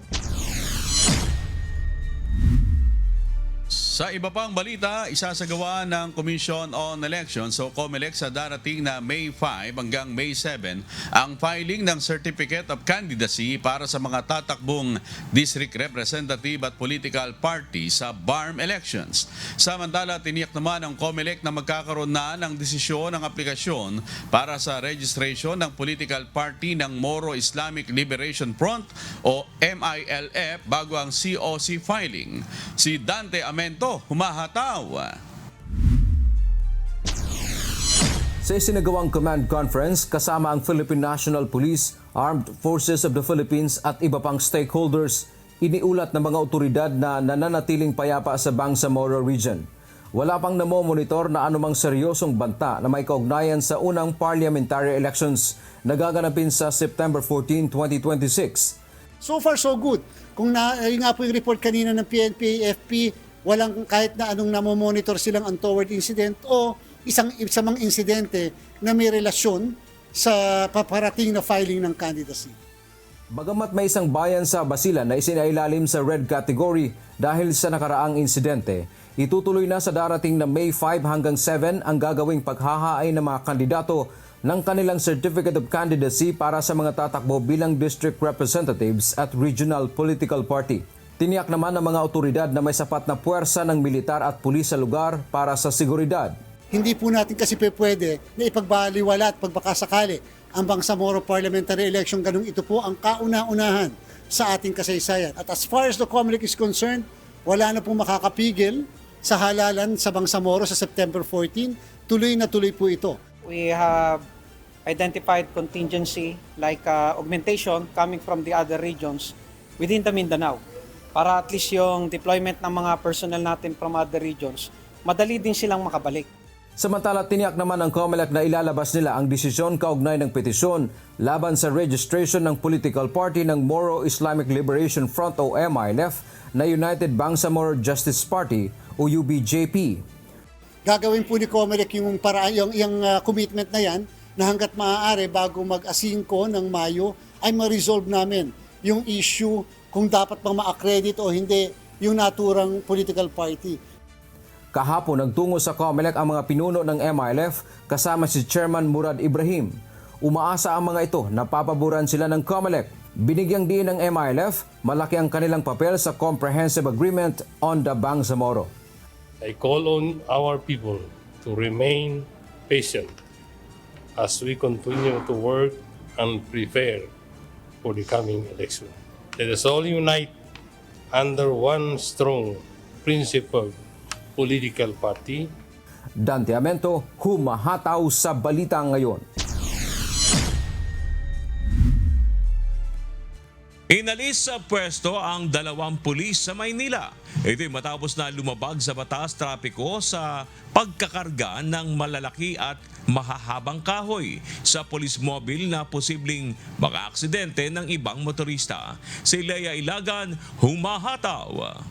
Sa iba pang balita, isasagawa ng Commission on Elections o COMELEC sa darating na May 5 hanggang May 7 ang filing ng Certificate of Candidacy para sa mga tatakbong district representative at political party sa BARM elections. Samantala, tiniyak naman ng COMELEC na magkakaroon na ng desisyon ng aplikasyon para sa registration ng political party ng Moro Islamic Liberation Front o MILF bago ang COC filing. Si Dante Amento, humahataw. Sa isinagawang command conference kasama ang Philippine National Police, Armed Forces of the Philippines at iba pang stakeholders, iniulat ng mga otoridad na nananatiling payapa sa Bangsamoro Region. Wala pang namomonitor na anumang seryosong banta na may kaugnayan sa unang parliamentary elections na gaganapin sa September 14, 2026. So far so good. Kung yun nga po yung report kanina ng PNP, AFP, walang kahit na anong namomonitor silang untoward incident o isang mga insidente na may relasyon sa paparating na filing ng candidacy. Bagamat may isang bayan sa Basilan na isinailalim sa red category dahil sa nakaraang insidente, itutuloy na sa darating na May 5 hanggang 7 ang gagawing paghahain ng mga kandidato ng kanilang Certificate of Candidacy para sa mga tatakbo bilang district representatives at regional political party. Tiniyak naman ng mga otoridad na may sapat na puwersa ng militar at pulis sa lugar para sa seguridad. Hindi po natin kasi pwede na ipagbaliwala at pagbakasakali ang Bangsamoro parliamentary election, ganung ito po ang kauna-unahan sa ating kasaysayan. At as far as the COMELEC is concerned, wala na pong makakapigil sa halalan sa Bangsamoro sa September 14. Tuloy na tuloy po ito. We have identified contingency like augmentation coming from the other regions within the Mindanao. Para at least yung deployment ng mga personnel natin from other regions, madali din silang makabalik. Samantala, tiniyak naman ng COMELEC na ilalabas nila ang desisyon kaugnay ng petisyon laban sa registration ng political party ng Moro Islamic Liberation Front o MILF na United Bangsamoro Justice Party o UBJP. Gagawin po ni COMELEC yung paraan, yung commitment na yan na hanggat maaari bago mag-5 ng Mayo ay ma-resolve namin yung issue kung dapat bang ma-accredit o hindi yung naturang political party. Kahapon nagtungo sa COMELEC ang mga pinuno ng MILF kasama si Chairman Murad Ibrahim. Umaasa ang mga ito na papaboran sila ng COMELEC. Binigyang diin ng MILF, malaki ang kanilang papel sa Comprehensive Agreement on the Bangsamoro. I call on our people to remain patient as we continue to work and prepare for the coming election. Let us all unite under one strong principle political party. Dante Amento, humahataw sa balita ngayon. Inalis sa pwesto ang 2 pulis sa Maynila. Ito'y matapos na lumabag sa batas trapiko sa pagkakarga ng malalaki at mahahabang kahoy sa police mobile na posibleng maka-aksidente ng ibang motorista. Si Leia Ilagan, humahataw.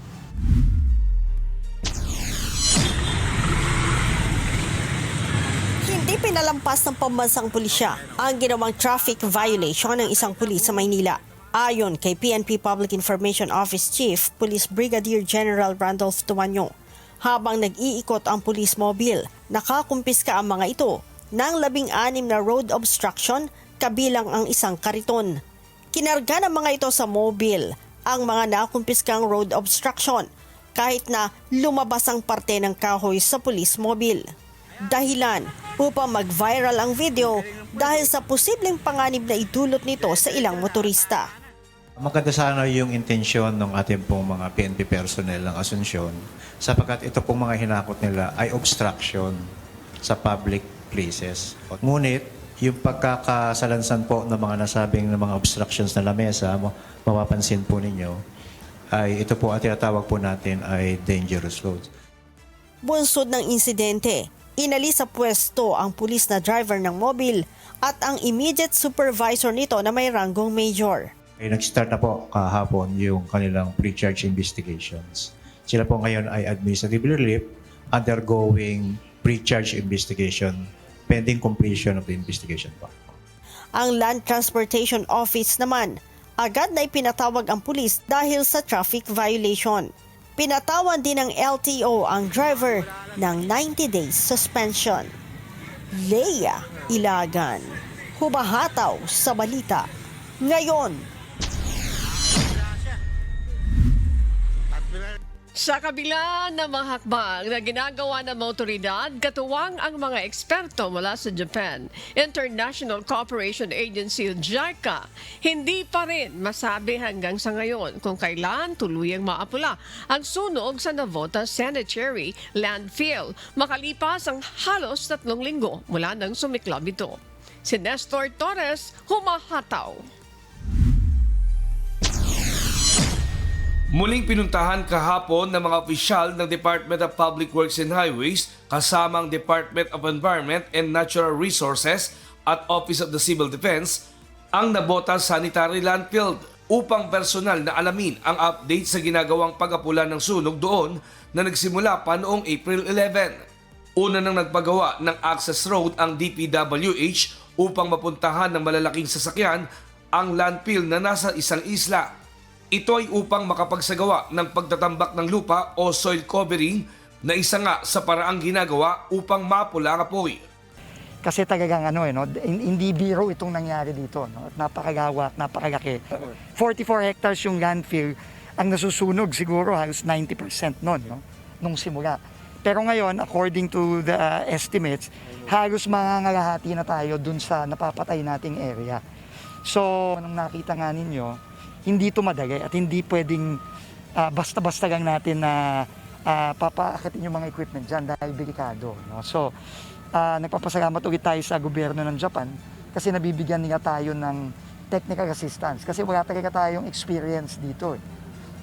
Hindi pinalampas ng pambansang pulisya ang ginawang traffic violation ng isang pulis sa Maynila. Ayon kay PNP Public Information Office Chief Police Brigadier General Randolph Tumanyo, habang nag-iikot ang police mobile, nakakumpiska ang mga ito ng 16 na road obstruction kabilang ang isang kariton. Kinarga ng mga ito sa mobile ang mga nakumpiskang road obstruction kahit na lumabas ang parte ng kahoy sa police mobile. Dahilan upang mag-viral ang video dahil sa posibleng panganib na idulot nito sa ilang motorista. Maganda sana yung intensyon ng ating pong mga PNP personnel ng Asunsyon sapagkat ito pong mga hinakot nila ay obstruction sa public places. Ngunit yung pagkakasalansan po ng mga nasabing ng mga obstructions na lamesa, mapapansin po ninyo, ay ito po ang tinatawag po natin ay dangerous roads. Bunsod ng insidente, inalis sa pwesto ang pulis na driver ng mobile at ang immediate supervisor nito na may ranggong major. Ay nag-start na po kahapon yung kanilang pre-charge investigations. Sila po ngayon ay administrative relief undergoing pre-charge investigation pending completion of the investigation po. Ang Land Transportation Office naman, agad na ipinatawag ang pulis dahil sa traffic violation. Pinatawan din ng LTO ang driver ng 90 days suspension. Leia Ilagan, humahataw sa balita ngayon. Sa kabila ng mga hakbang na ginagawa ng mga otoridad, katuwang ang mga eksperto mula sa Japan, International Cooperation Agency o JICA, hindi pa rin masabi hanggang sa ngayon kung kailan tuluyang maapula ang sunog sa Navota Cemetery landfill makalipas ang halos 3 linggo mula nang sumiklab ito. Si Nestor Torres, humahataw. Muling pinuntahan kahapon ng mga opisyal ng Department of Public Works and Highways kasamang Department of Environment and Natural Resources at Office of the Civil Defense ang Navota Sanitary Landfill upang personal na alamin ang update sa ginagawang pag-apula ng sunog doon na nagsimula pa noong April 11. Una nang nagpagawa ng access road ang DPWH upang mapuntahan ng malalaking sasakyan ang landfill na nasa isang isla. Ito ay upang makapagsagawa ng pagtatambak ng lupa o soil covering na isa nga sa paraang ginagawa upang mapula ang apoy. Kasi talagang hindi biro itong nangyari dito. No? Napakagawa, napakalaki. 44 hectares yung landfill, ang nasusunog siguro halos 90% nun, no? Nung simula. Pero ngayon, according to the estimates, halos mangangalahati na tayo dun sa napapatay nating area. So, nung nakita nga ninyo, hindi ito madali at hindi pwedeng basta-basta lang natin na papaakatin yung mga equipment dyan dahil delikado. No? So, nagpapasalamat ulit tayo sa gobyerno ng Japan kasi nabibigyan nila tayo ng technical assistance kasi wala talaga tayong experience dito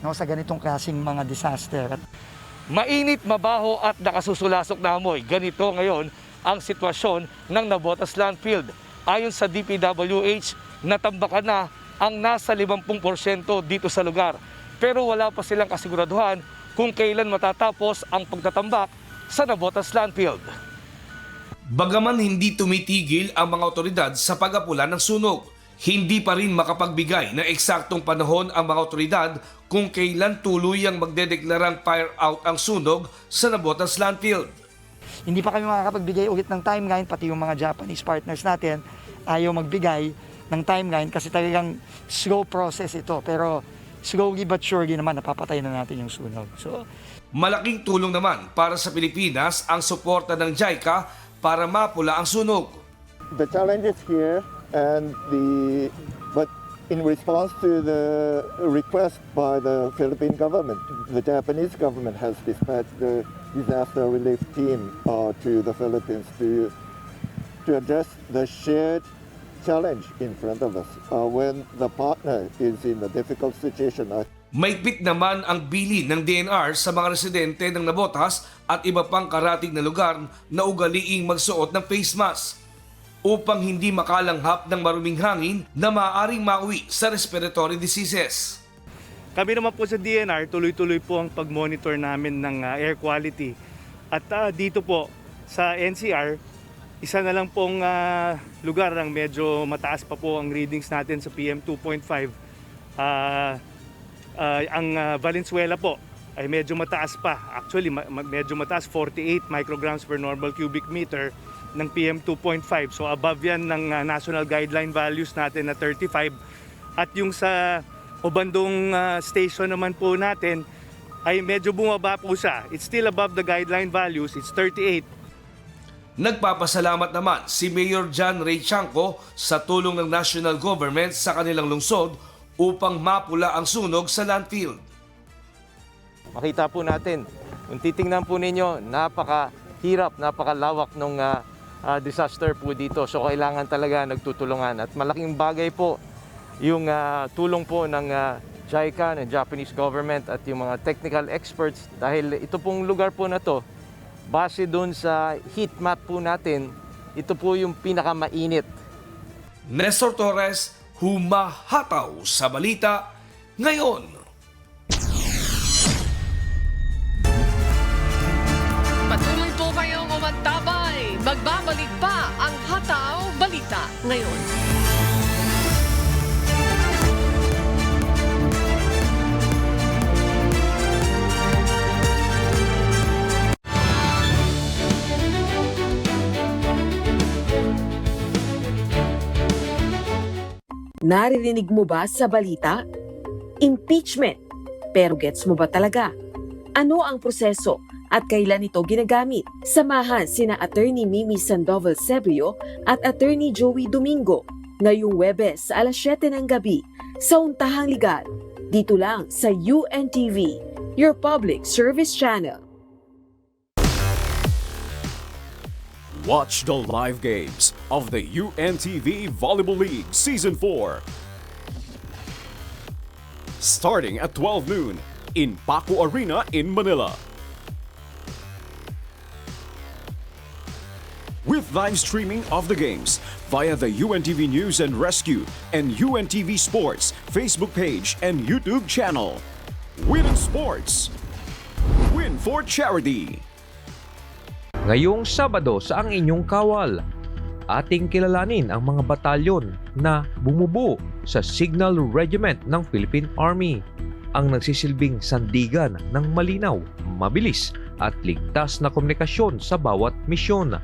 no, sa ganitong klaseng mga disaster. Mainit, mabaho at nakasusulasok na amoy. Ganito ngayon ang sitwasyon ng Navotas Landfill. Ayon sa DPWH, natambakan na ang nasa 50% dito sa lugar. Pero wala pa silang kasiguraduhan kung kailan matatapos ang pagtatambak sa Navotas Landfill. Bagaman hindi tumitigil ang mga otoridad sa pag-apula ng sunog, hindi pa rin makapagbigay ng eksaktong panahon ang mga otoridad kung kailan tuluyang magdedeklarang fire out ang sunog sa Navotas Landfill. Hindi pa kami makakapagbigay ulit ng timeline, pati yung mga Japanese partners natin ayaw magbigay ng timeline kasi talagang slow process ito. Pero slowly but surely naman napapatay na natin yung sunog. So, malaking tulong naman para sa Pilipinas ang suporta ng JICA para mapula ang sunog. The challenge is here but in response to the request by the Philippine government, the Japanese government has dispatched the disaster relief team to the Philippines to address the shared challenge in front of us when the partner is in a difficult situation. Maigpit naman ang bili ng DNR sa mga residente ng Navotas at iba pang karatig na lugar na ugaliing magsuot ng face mask upang hindi makalanghap ng maruming hangin na maaaring mauwi sa respiratory diseases. Kami naman po sa DNR, tuloy-tuloy po ang pag-monitor namin ng air quality. At dito po sa NCR, isa na lang pong lugar ang medyo mataas pa po ang readings natin sa PM 2.5. Ang Valenzuela po ay medyo mataas pa. Actually, medyo mataas, 48 micrograms per normal cubic meter ng PM 2.5. So above yan ng national guideline values natin na 35. At yung sa Obandong station naman po natin ay medyo bumaba po siya. It's still above the guideline values, it's 38. Nagpapasalamat naman si Mayor John Ray Chanco sa tulong ng national government sa kanilang lungsod upang mapula ang sunog sa landfill. Makita po natin, kung titingnan po ninyo, napakahirap, napakalawak ng disaster po dito. So kailangan talaga nagtutulungan. At malaking bagay po yung tulong po ng JICA, ng Japanese government at yung mga technical experts. Dahil ito pong lugar po na to, base doon sa heat map po natin, ito po yung pinakamainit. Nestor Torres, humahataw sa balita ngayon. Patuloy po kayong umantabay. Magbabalik pa ang Hataw Balita ngayon. Naririnig mo ba sa balita? Impeachment. Pero gets mo ba talaga? Ano ang proseso at kailan ito ginagamit? Samahan sina Attorney Mimi Sandoval Sebrio at Attorney Joey Domingo ngayong Huwebes sa alas 7 ng gabi sa Untahang Legal. Dito lang sa UNTV, your public service channel. Watch the live games of the UNTV Volleyball League Season 4. Starting at 12 noon in Paco Arena in Manila. With live streaming of the games via the UNTV News and Rescue and UNTV Sports Facebook page and YouTube channel. Win in sports. Win for charity. Ngayong Sabado sa ang inyong kawal, ating kilalanin ang mga batalyon na bumubuo sa Signal Regiment ng Philippine Army, ang nagsisilbing sandigan ng malinaw, mabilis at ligtas na komunikasyon sa bawat misyon.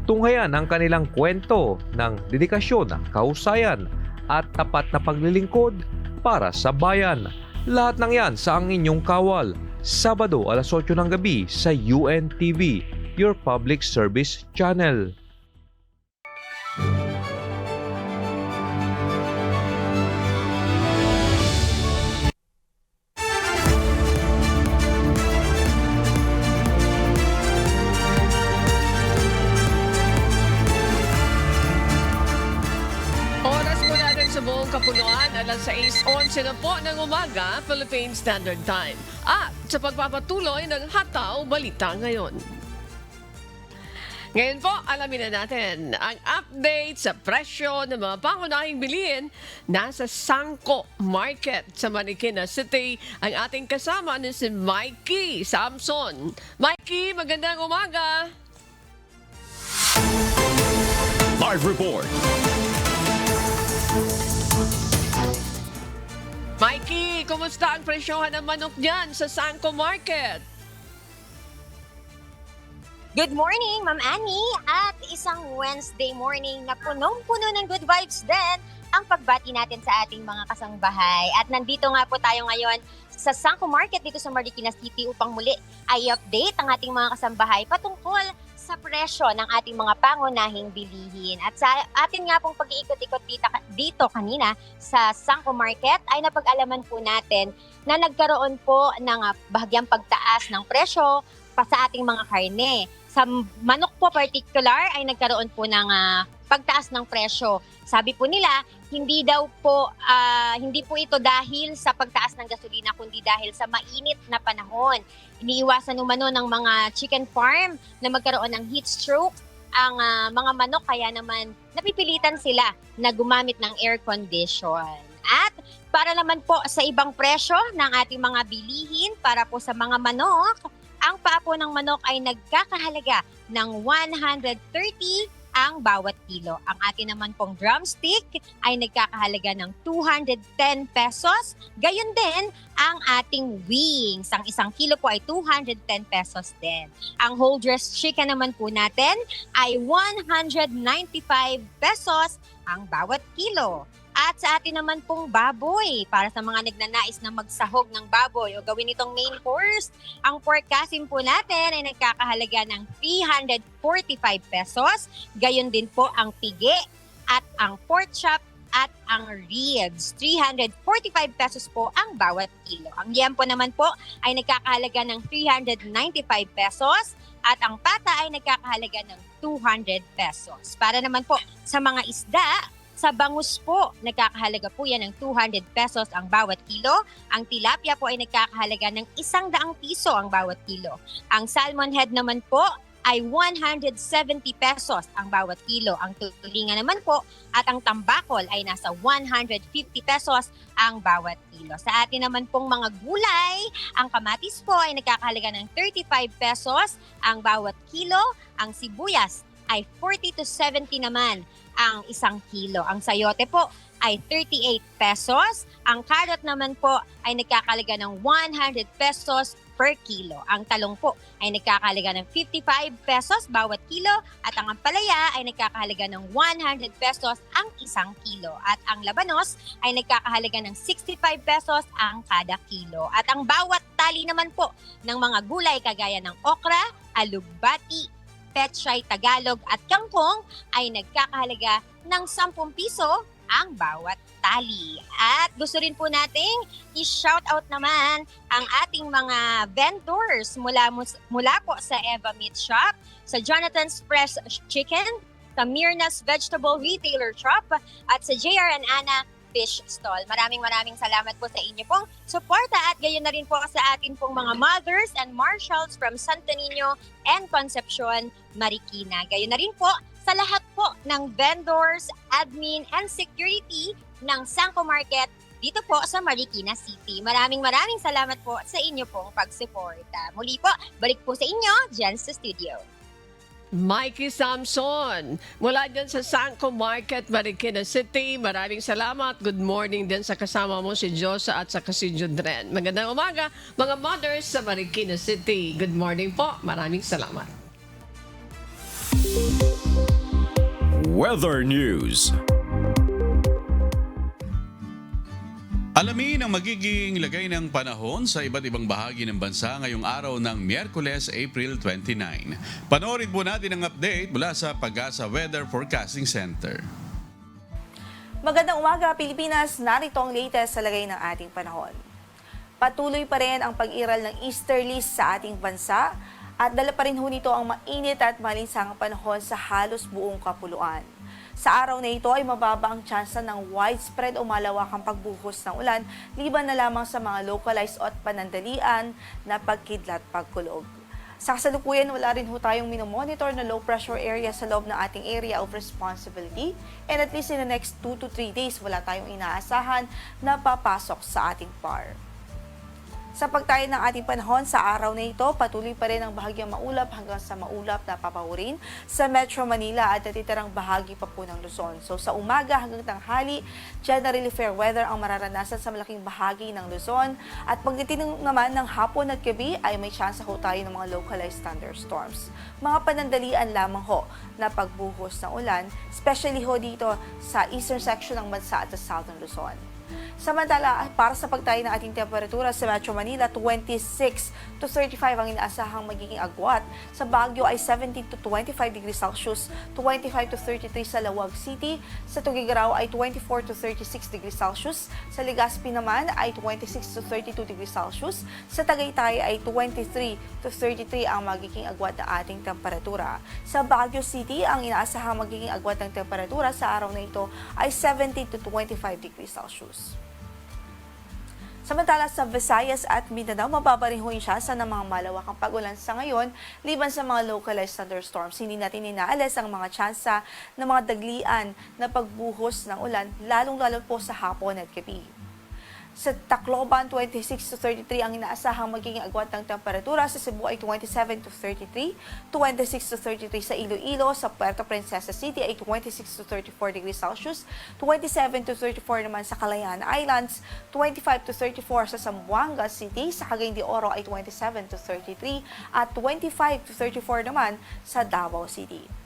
Tunghayan ang kanilang kwento ng dedikasyon, kahusayan at tapat na paglilingkod para sa bayan. Lahat ng yan sa ang inyong kawal, Sabado alas 8 ng gabi sa UNTV, your public service channel. 11 na po ng umaga, Philippine Standard Time. At sa pagpapatuloy ng Hataw Balita ngayon. Ngayon po, alamin na natin ang update sa presyo ng mga pangunahing bilihin nasa Sangco Market sa Marikina City. Ang ating kasama ni si Mikey Samson. Mikey, magandang umaga! Live report. Mikey, kumusta ang presyohan ng manok dyan sa Sangco Market? Good morning, Ma'am Annie, at isang Wednesday morning na punong-puno ng good vibes din ang pagbati natin sa ating mga kasangbahay. At nandito nga po tayo ngayon sa Sangco Market dito sa Marikina City upang muli ay update ang ating mga kasambahay patungkol sa presyo ng ating mga pangunahing bilihin. At sa atin nga pong pag-iikot-ikot dito kanina sa Sangco Market ay napag-alaman po natin na nagkaroon po ng bahagyang pagtaas ng presyo pa sa ating mga karne. Sa manok po particular ay nagkaroon po ng pagtaas ng presyo. Sabi po nila, hindi po ito dahil sa pagtaas ng gasolina kundi dahil sa mainit na panahon. Iniiwasan umano ng mga chicken farm na magkaroon ng heat stroke ang mga manok, kaya naman napipilitan sila na gumamit ng air condition. At para naman po sa ibang presyo ng ating mga bilihin para po sa mga manok, ang paa po ng manok ay nagkakahalaga ng 130 ang bawat kilo. Ang atin naman pong drumstick ay nagkakahalaga ng 210 pesos. Gayon din ang ating wings. Ang isang kilo po ay 210 pesos din. Ang whole dressed chicken naman po natin ay 195 pesos ang bawat kilo. At sa atin naman pong baboy, para sa mga nagnanais na magsahog ng baboy o gawin itong main course, ang pork kasim po natin ay nagkakahalaga ng 345 pesos. Gayon din po ang pigi at ang pork chop at ang ribs. 345 pesos po ang bawat kilo. Ang liempo naman po ay nagkakahalaga ng 395 pesos at ang pata ay nagkakahalaga ng 200 pesos. Para naman po sa mga isda, sa bangus po, nagkakahalaga po yan ng 200 pesos ang bawat kilo. Ang tilapia po ay nagkakahalaga ng 100 piso ang bawat kilo. Ang salmon head naman po ay 170 pesos ang bawat kilo. Ang tulingan naman po at ang tambakol ay nasa 150 pesos ang bawat kilo. Sa atin naman pong mga gulay, ang kamatis po ay nagkakahalaga ng 35 pesos ang bawat kilo. Ang sibuyas ay 40 to 70 naman ang isang kilo. Ang sayote po ay 38 pesos. Ang carrot naman po ay nagkakahalaga ng 100 pesos per kilo. Ang talong po ay nagkakahalaga ng 55 pesos bawat kilo at ang ampalaya ay nagkakahalaga ng 100 pesos ang isang kilo. At ang labanos ay nagkakahalaga ng 65 pesos ang kada kilo. At ang bawat tali naman po ng mga gulay kagaya ng okra, alugbati, pechay Tagalog at kangkong ay nagkakahalaga ng 10 piso ang bawat tali. At gusto rin po nating i-shout out naman ang ating mga vendors mula po sa Eva Meat Shop, sa Jonathan's Fresh Chicken, sa Mirna's Vegetable Retailer Shop at sa JR and Anna Fish Stall. Maraming salamat po sa inyo pong suporta at gayon na rin po sa atin pong mga mothers and marshals from Santo Niño and Concepcion, Marikina. Gayon na rin po sa lahat po ng vendors, admin, and security ng Sangco Market dito po sa Marikina City. Maraming salamat po sa inyo pong pagsuporta. Muli po, balik po sa inyo dyan sa studio. Mikey Samson, mula dyan sa Sangco Market, Marikina City. Maraming salamat. Good morning din sa kasama mo si Josa at sa si Judren. Magandang umaga, mga mothers sa Marikina City. Good morning po. Maraming salamat. Weather News. Alamin ang magiging lagay ng panahon sa iba't ibang bahagi ng bansa ngayong araw ng Miyerkules, April 29. Panoorin po natin ang update mula sa Pag-asa Weather Forecasting Center. Magandang umaga, Pilipinas. Narito ang latest sa lagay ng ating panahon. Patuloy pa rin ang pag-iral ng easterlies sa ating bansa at dala pa rin ho nito ang mainit at malinsang panahon sa halos buong kapuluan. Sa araw na ito ay mababa ang tsansa ng widespread o malawakang pagbuhos ng ulan, liban na lamang sa mga localized at panandalian na pagkidlat pagkulog. Sa kasalukuyan, wala rin ho tayong minomonitor na low pressure area sa loob ng ating area of responsibility, and at least in the next 2 to 3 days, wala tayong inaasahan na papasok sa ating PAR. Sa pagtayo ng ating panahon sa araw na ito, patuloy pa rin ang bahagyang maulap hanggang sa maulap na papawirin sa Metro Manila at natitirang bahagi pa po ng Luzon. So sa umaga hanggang tanghali, generally fair weather ang mararanasan sa malaking bahagi ng Luzon. At pagdating naman ng hapon at gabi ay may chance ho tayo ng mga localized thunderstorms. Mga panandalian lamang ho na pagbuhos ng ulan, especially ho dito sa eastern section ng bansa at sa southern Luzon. Samantala, para sa pagtayo ng ating temperatura sa Metro Manila, 26 to 35 ang inaasahang magiging agwat. Sa Baguio ay 17 to 25 degrees Celsius, 25 to 33 sa Laoag City. Sa Tuguegarao ay 24 to 36 degrees Celsius. Sa Legazpi naman ay 26 to 32 degrees Celsius. Sa Tagaytay ay 23 to 33 ang magiging agwat ng ating temperatura. Sa Baguio City, ang inaasahang magiging agwat ng temperatura sa araw na ito ay 17 to 25 degrees Celsius. Samantala sa Visayas at Mindanao, mababa rin ho yung tsansa ng mga malawakang pag-ulan sa ngayon, liban sa mga localized thunderstorms. Hindi natin inaalis ang mga tsansa ng mga daglian na pagbuhos ng ulan, lalong-lalo po sa hapon at gabi. Sa Tacloban, 26 to 33 ang inaasahang magiging agwat ng temperatura. Sa Cebu ay 27 to 33, 26 to 33 sa Iloilo. Sa Puerto Princesa City ay 26 to 34 degrees Celsius, 27 to 34 naman sa Calayan Islands, 25 to 34 sa Zamboanga City. Sa Cagayan de Oro ay 27 to 33 at 25 to 34 naman sa Davao City.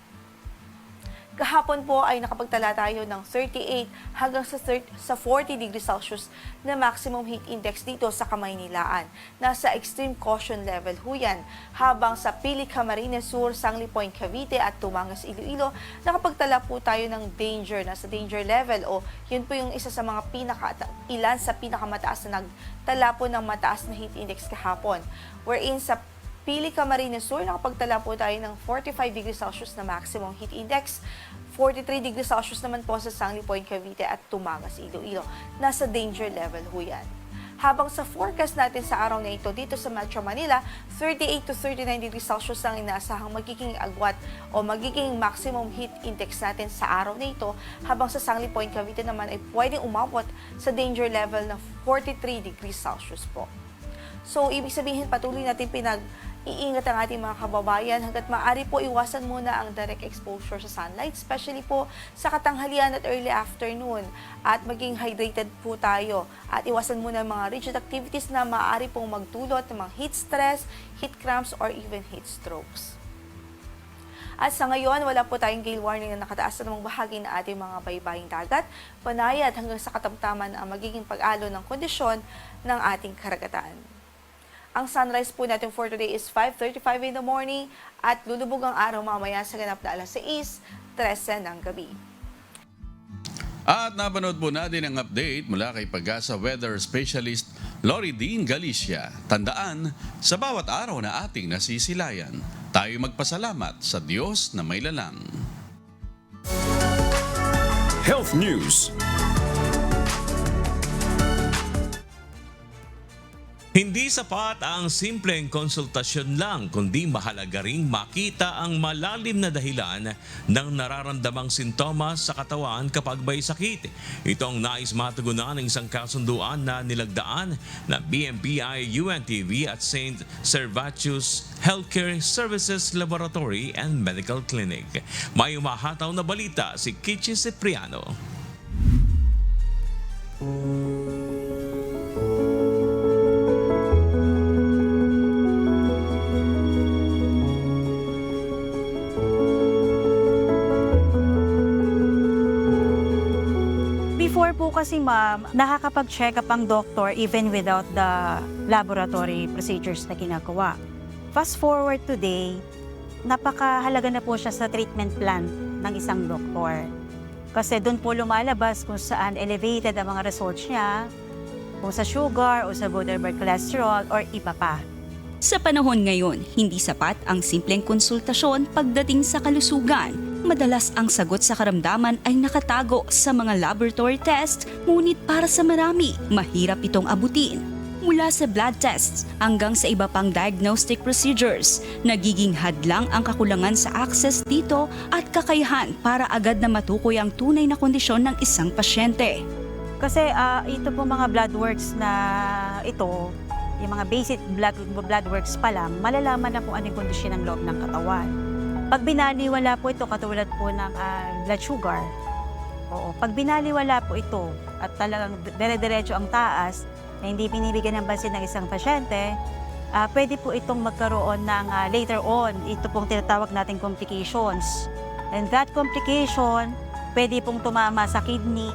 Kahapon po ay nakapagtala tayo ng 38 hanggang sa 40 degrees Celsius na maximum heat index dito sa Kamaynilaan. Nasa extreme caution level ho yan. Habang sa Pili, Camarines Sur, Sangli Point, Cavite at Tumangas, Iloilo, nakapagtala po tayo ng danger, nasa danger level o yun po yung isa sa mga ilan sa pinakamataas na nagtala po ng mataas na heat index kahapon. Wherein sa Pili, Camarines Sur, nakapagtala po tayo ng 45 degrees Celsius na maximum heat index. 43 degrees Celsius naman po sa Sangli Point, Cavite at Tumangas, Iloilo. Nasa danger level ho yan. Habang sa forecast natin sa araw na ito dito sa Metro Manila, 38 to 39 degrees Celsius ang inaasahang magiging agwat o magiging maximum heat index natin sa araw na ito. Habang sa Sangli Point, Cavite naman ay pwedeng umabot sa danger level na 43 degrees Celsius po. So, ibig sabihin patuloy natin iingat ang ating mga kababayan hanggat maaari po iwasan muna ang direct exposure sa sunlight, especially po sa katanghalian at early afternoon, at maging hydrated po tayo at iwasan muna ang mga rigid activities na maaari pong magdulot ng mga heat stress, heat cramps, or even heat strokes. At sa ngayon, wala po tayong gale warning na nakataas sa namang bahagi ng ating mga baybaying dagat, panayad hanggang sa katamtaman ang magiging pag-alo ng kondisyon ng ating karagatan. Ang sunrise po natin for today is 5:35 in the morning at lulubog ang araw mamaya sa ganap na alas 6:13 ng gabi. At napanood po natin ang update mula kay Pag-asa Weather Specialist Lori Dean Galicia. Tandaan, sa bawat araw na ating nasisilayan, tayo magpasalamat sa Diyos na may lalang. Health News. Hindi sapat ang simpleng konsultasyon lang, kundi mahalaga ring makita ang malalim na dahilan ng nararamdamang sintomas sa katawan kapag may sakit. Itong nais matugunan ng isang kasunduan na nilagdaan ng BMPI UNTV at St. Servatius Healthcare Services Laboratory and Medical Clinic. May umahataw na balita si Kichi Cipriano. Before po kasi ma'am, nakakapag-check up ang doctor even without the laboratory procedures na ginagawa. Fast forward today, napakahalaga na po siya sa treatment plan ng isang doktor. Kasi doon po lumalabas kung saan elevated ang mga results niya, kung sa sugar o sa good or bad cholesterol or iba pa. Sa panahon ngayon, hindi sapat ang simpleng konsultasyon pagdating sa kalusugan. Madalas ang sagot sa karamdaman ay nakatago sa mga laboratory test, ngunit para sa marami, mahirap itong abutin. Mula sa blood tests hanggang sa iba pang diagnostic procedures, nagiging hadlang ang kakulangan sa access dito at kakayahan para agad na matukoy ang tunay na kondisyon ng isang pasyente. Kasi ito po mga blood works na ito, yung mga basic blood works pa lang, malalaman na kung ano yung kondisyon ng loob ng katawan. Pag binaliwala po ito, katulad po ng blood sugar, pag binaliwala po ito at talagang dire-diretso ang taas, na hindi binibigyan ng pansin ng isang pasyente, pwede po itong magkaroon ng later on, ito pong tinatawag nating complications. And that complication, pwede pong tumama sa kidney,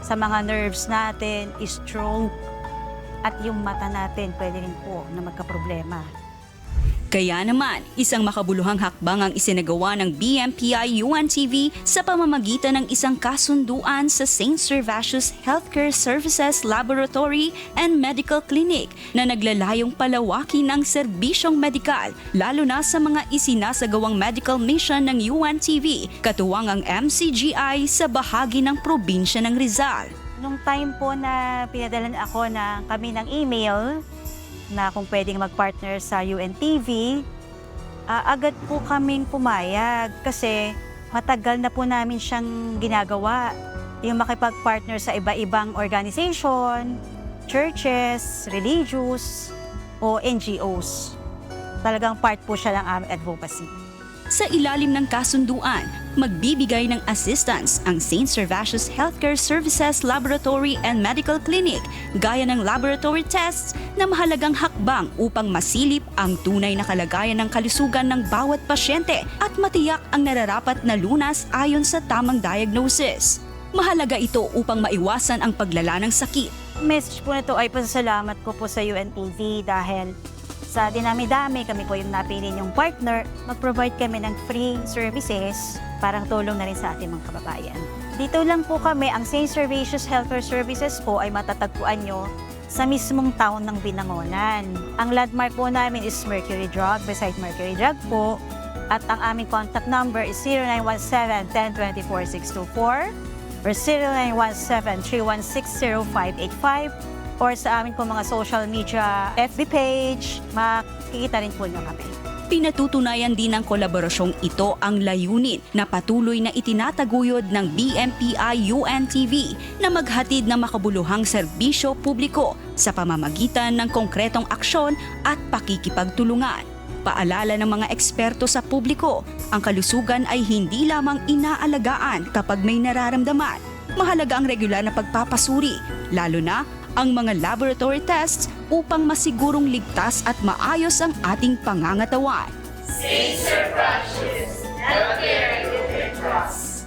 sa mga nerves natin, stroke, at yung mata natin pwede rin po na magkaproblema. Kaya naman, isang makabuluhang hakbang ang isinagawa ng BMPI-UNTV sa pamamagitan ng isang kasunduan sa St. Servatius Healthcare Services Laboratory and Medical Clinic na naglalayong palawakin ang serbisyong medikal, lalo na sa mga isinasagawang medical mission ng UNTV, katuwang ang MCGI sa bahagi ng probinsya ng Rizal. Nung time po na pinadalan ako na kami ng email, na kung pwedeng mag-partner sa UNTV, agad po kaming pumayag kasi matagal na po namin siyang ginagawa. Yung makipag-partner sa iba-ibang organization, churches, religious, o NGOs. Talagang part po siya ng aming advocacy. Sa ilalim ng kasunduan, magbibigay ng assistance ang St. Servatius Healthcare Services Laboratory and Medical Clinic gaya ng laboratory tests na mahalagang hakbang upang masilip ang tunay na kalagayan ng kalusugan ng bawat pasyente at matiyak ang nararapat na lunas ayon sa tamang diagnosis. Mahalaga ito upang maiwasan ang paglala ng sakit. Message po na ito ay pasasalamat ko po sa UNTV dahil sa dinami-dami, kami po yung napili yung partner, mag-provide kami ng free services, parang tulong na rin sa ating mga kababayan. Dito lang po kami, ang St. Servatius Healthcare Services po ay matatagpuan nyo sa mismong town ng Binangonan. Ang landmark po namin is Mercury Drug, beside Mercury Drug po, at ang aming contact number is 0917-1024-624 or 0917-316-0585 or sa amin po mga social media FB page, makikita rin po nyo kami. Pinatutunayan din ng kolaborasyong ito ang layunin na patuloy na itinataguyod ng BMPI-UNTV na maghatid ng makabuluhang serbisyo publiko sa pamamagitan ng konkretong aksyon at pakikipagtulungan. Paalala ng mga eksperto sa publiko, ang kalusugan ay hindi lamang inaalagaan kapag may nararamdaman. Mahalaga ang regular na pagpapasuri, lalo na ang mga laboratory tests upang masigurong ligtas at maayos ang ating pangangatawan. St. Servatius Healthcare and Trust.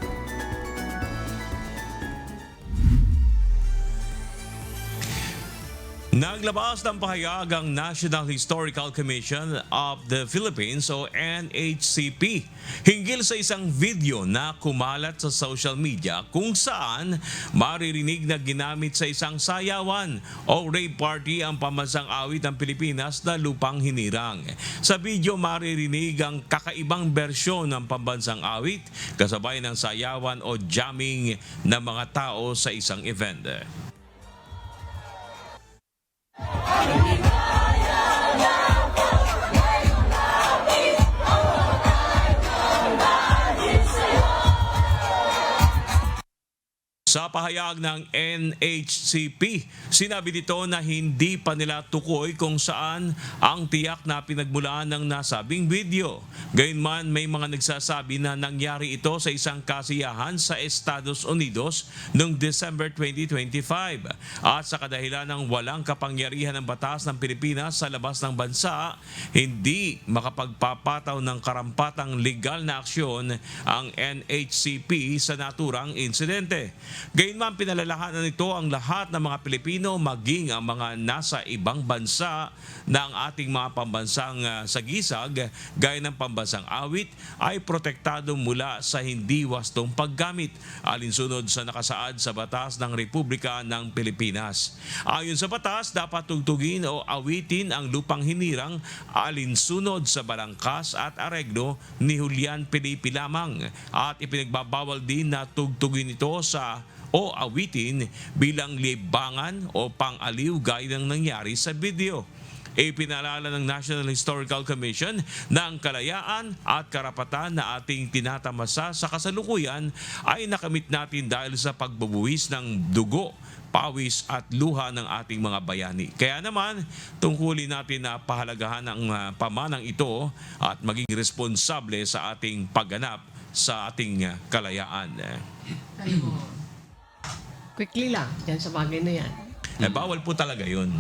Naglabas ng pahayag ang National Historical Commission of the Philippines o NHCP hinggil sa isang video na kumalat sa social media kung saan maririnig na ginamit sa isang sayawan o rave party ang pambansang awit ng Pilipinas na Lupang Hinirang. Sa video maririnig ang kakaibang bersyon ng pambansang awit kasabay ng sayawan o jamming ng mga tao sa isang event. Sa pahayag ng NHCP, sinabi dito na hindi pa nila tukoy kung saan ang tiyak na pinagmulaan ng nasabing video. Gayunman, may mga nagsasabi na nangyari ito sa isang kasiyahan sa Estados Unidos noong December 2025. At sa kadahilan ng walang kapangyarihan ng batas ng Pilipinas sa labas ng bansa, hindi makapagpapataw ng karampatang legal na aksyon ang NHCP sa naturang insidente. Gayunman, pinalalahanan nito ang lahat ng mga Pilipino, maging ang mga nasa ibang bansa na ang ating mga pambansang sagisag, gaya ng pambansang awit, ay protektado mula sa hindi wastong paggamit, alinsunod sa nakasaad sa batas ng Republika ng Pilipinas. Ayon sa batas, dapat tugtugin o awitin ang lupang hinirang alinsunod sa balangkas at areglo ni Julian Felipe lamang, at ipinagbabawal din na tugtugin ito o awitin bilang libangan o pang-aliw gaya ng nangyari sa video. Ipinaalala ng National Historical Commission na ang kalayaan at karapatan na ating tinatamasa sa kasalukuyan ay nakamit natin dahil sa pagbubuwis ng dugo, pawis at luha ng ating mga bayani. Kaya naman, tungkulin natin na pahalagahan ang pamanang ito at maging responsable sa ating pagganap sa ating kalayaan. Quickly lang, yan sa bagay na yan. Bawal po talaga yun.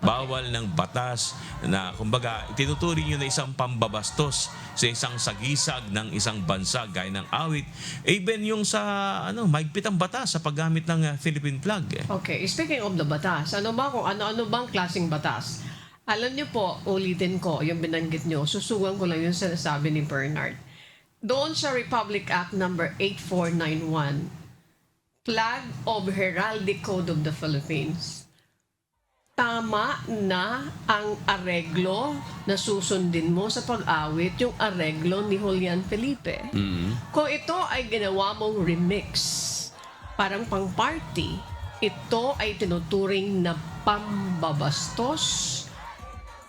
Bawal ng batas na, kumbaga, tinuturing yun na isang pambabastos sa isang sagisag ng isang bansa gaya ng awit. Even yung sa mahigpit ang batas sa paggamit ng Philippine flag. Okay, speaking of the batas, ano bang klaseng batas? Alam niyo po, ulitin ko yung binanggit niyo, susugan ko lang yung sinasabi ni Bernard. Doon sa Republic Act number 8491, Flag of Heraldic Code of the Philippines, tama na ang areglo na susundin mo sa pag-awit, yung areglo ni Julian Felipe. Kung ito ay ginawa mong remix, parang pang-party, ito ay tinuturing na pambabastos.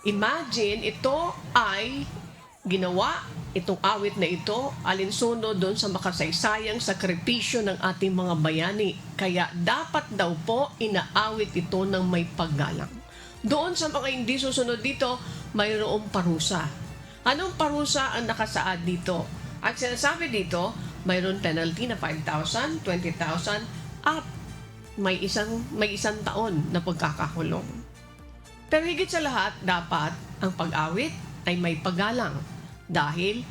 Imagine, ito ay ginawa, itong awit na ito, alinsunod doon sa makasaysayang sakripisyo ng ating mga bayani. Kaya dapat daw po inaawit ito ng may paggalang. Doon sa mga hindi susunod dito, mayroong parusa. Anong parusa ang nakasaad dito? Ang sinasabi dito, mayroon penalty na 5,000, 20,000 at may isang taon na pagkakakulong. Pero higit sa lahat, dapat ang pag-awit ay may paggalang. Dahil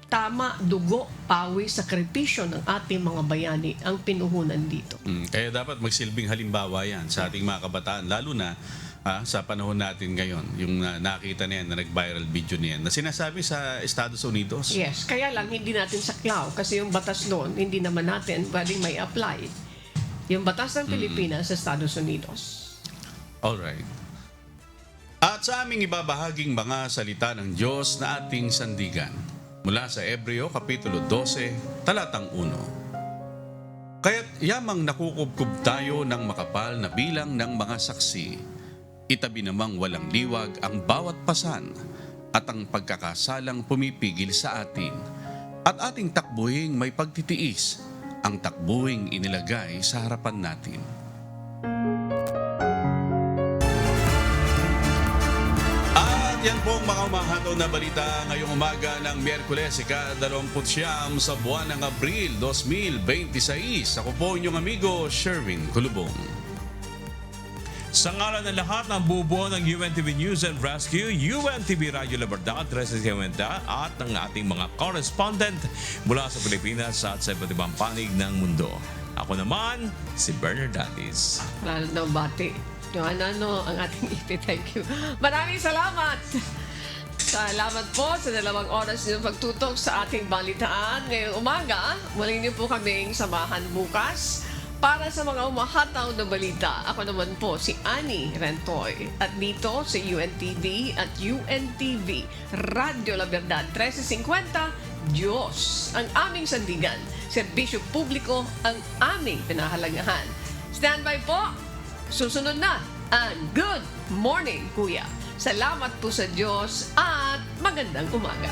tama, dugo, pawis, sakripisyo ng ating mga bayani ang pinuhunan dito. Kaya dapat magsilbing halimbawa yan sa ating mga kabataan, lalo na sa panahon natin ngayon, yung nakita na yan, na nag-viral video na yan, na sinasabi sa Estados Unidos. Yes, kaya lang hindi natin saklaw kasi yung batas doon, hindi naman natin pwedeng may apply. Yung batas ng Pilipinas sa Estados Unidos. Alright. At sa aming ibabahaging mga salita ng Diyos na ating sandigan, mula sa Hebreo Kapitulo 12, talatang 1. Kaya't yamang nakukubkub tayo ng makapal na bilang ng mga saksi, itabi namang walang liwag ang bawat pasan at ang pagkakasalang pumipigil sa atin, at ating takbuhing may pagtitiis, ang takbuhing inilagay sa harapan natin. Yan po ang mga umahataw na balita ngayong umaga ng Miyerkules, ika-29 sa buwan ng Abril 2026. Ako po inyong amigo, Sherwin Kulubong. Sa ngalan ng lahat ng bubuo ng UNTV News and Rescue, UNTV Radio La Verdad, 13:50 at ng ating mga correspondent mula sa Pilipinas at sa iba't ibang panig ng mundo. Ako naman, si Bernard Datis. Wala na bati. Yung ang ating ipi. Thank you. Maraming salamat. Salamat po sa 2 oras niyo pagtutok sa ating balitaan ngayong umaga. Muli niyo po kaming samahan bukas para sa mga umahataw na balita. Ako naman po si Annie Rentoy. At dito sa UNTV at UNTV Radio La Verdad 1350, Diyos ang aming sandigan. Serbisyo publiko ang aming pinahalagahan. Stand by po. Susunod na ang Good Morning, Kuya. Salamat po sa Diyos at magandang umaga.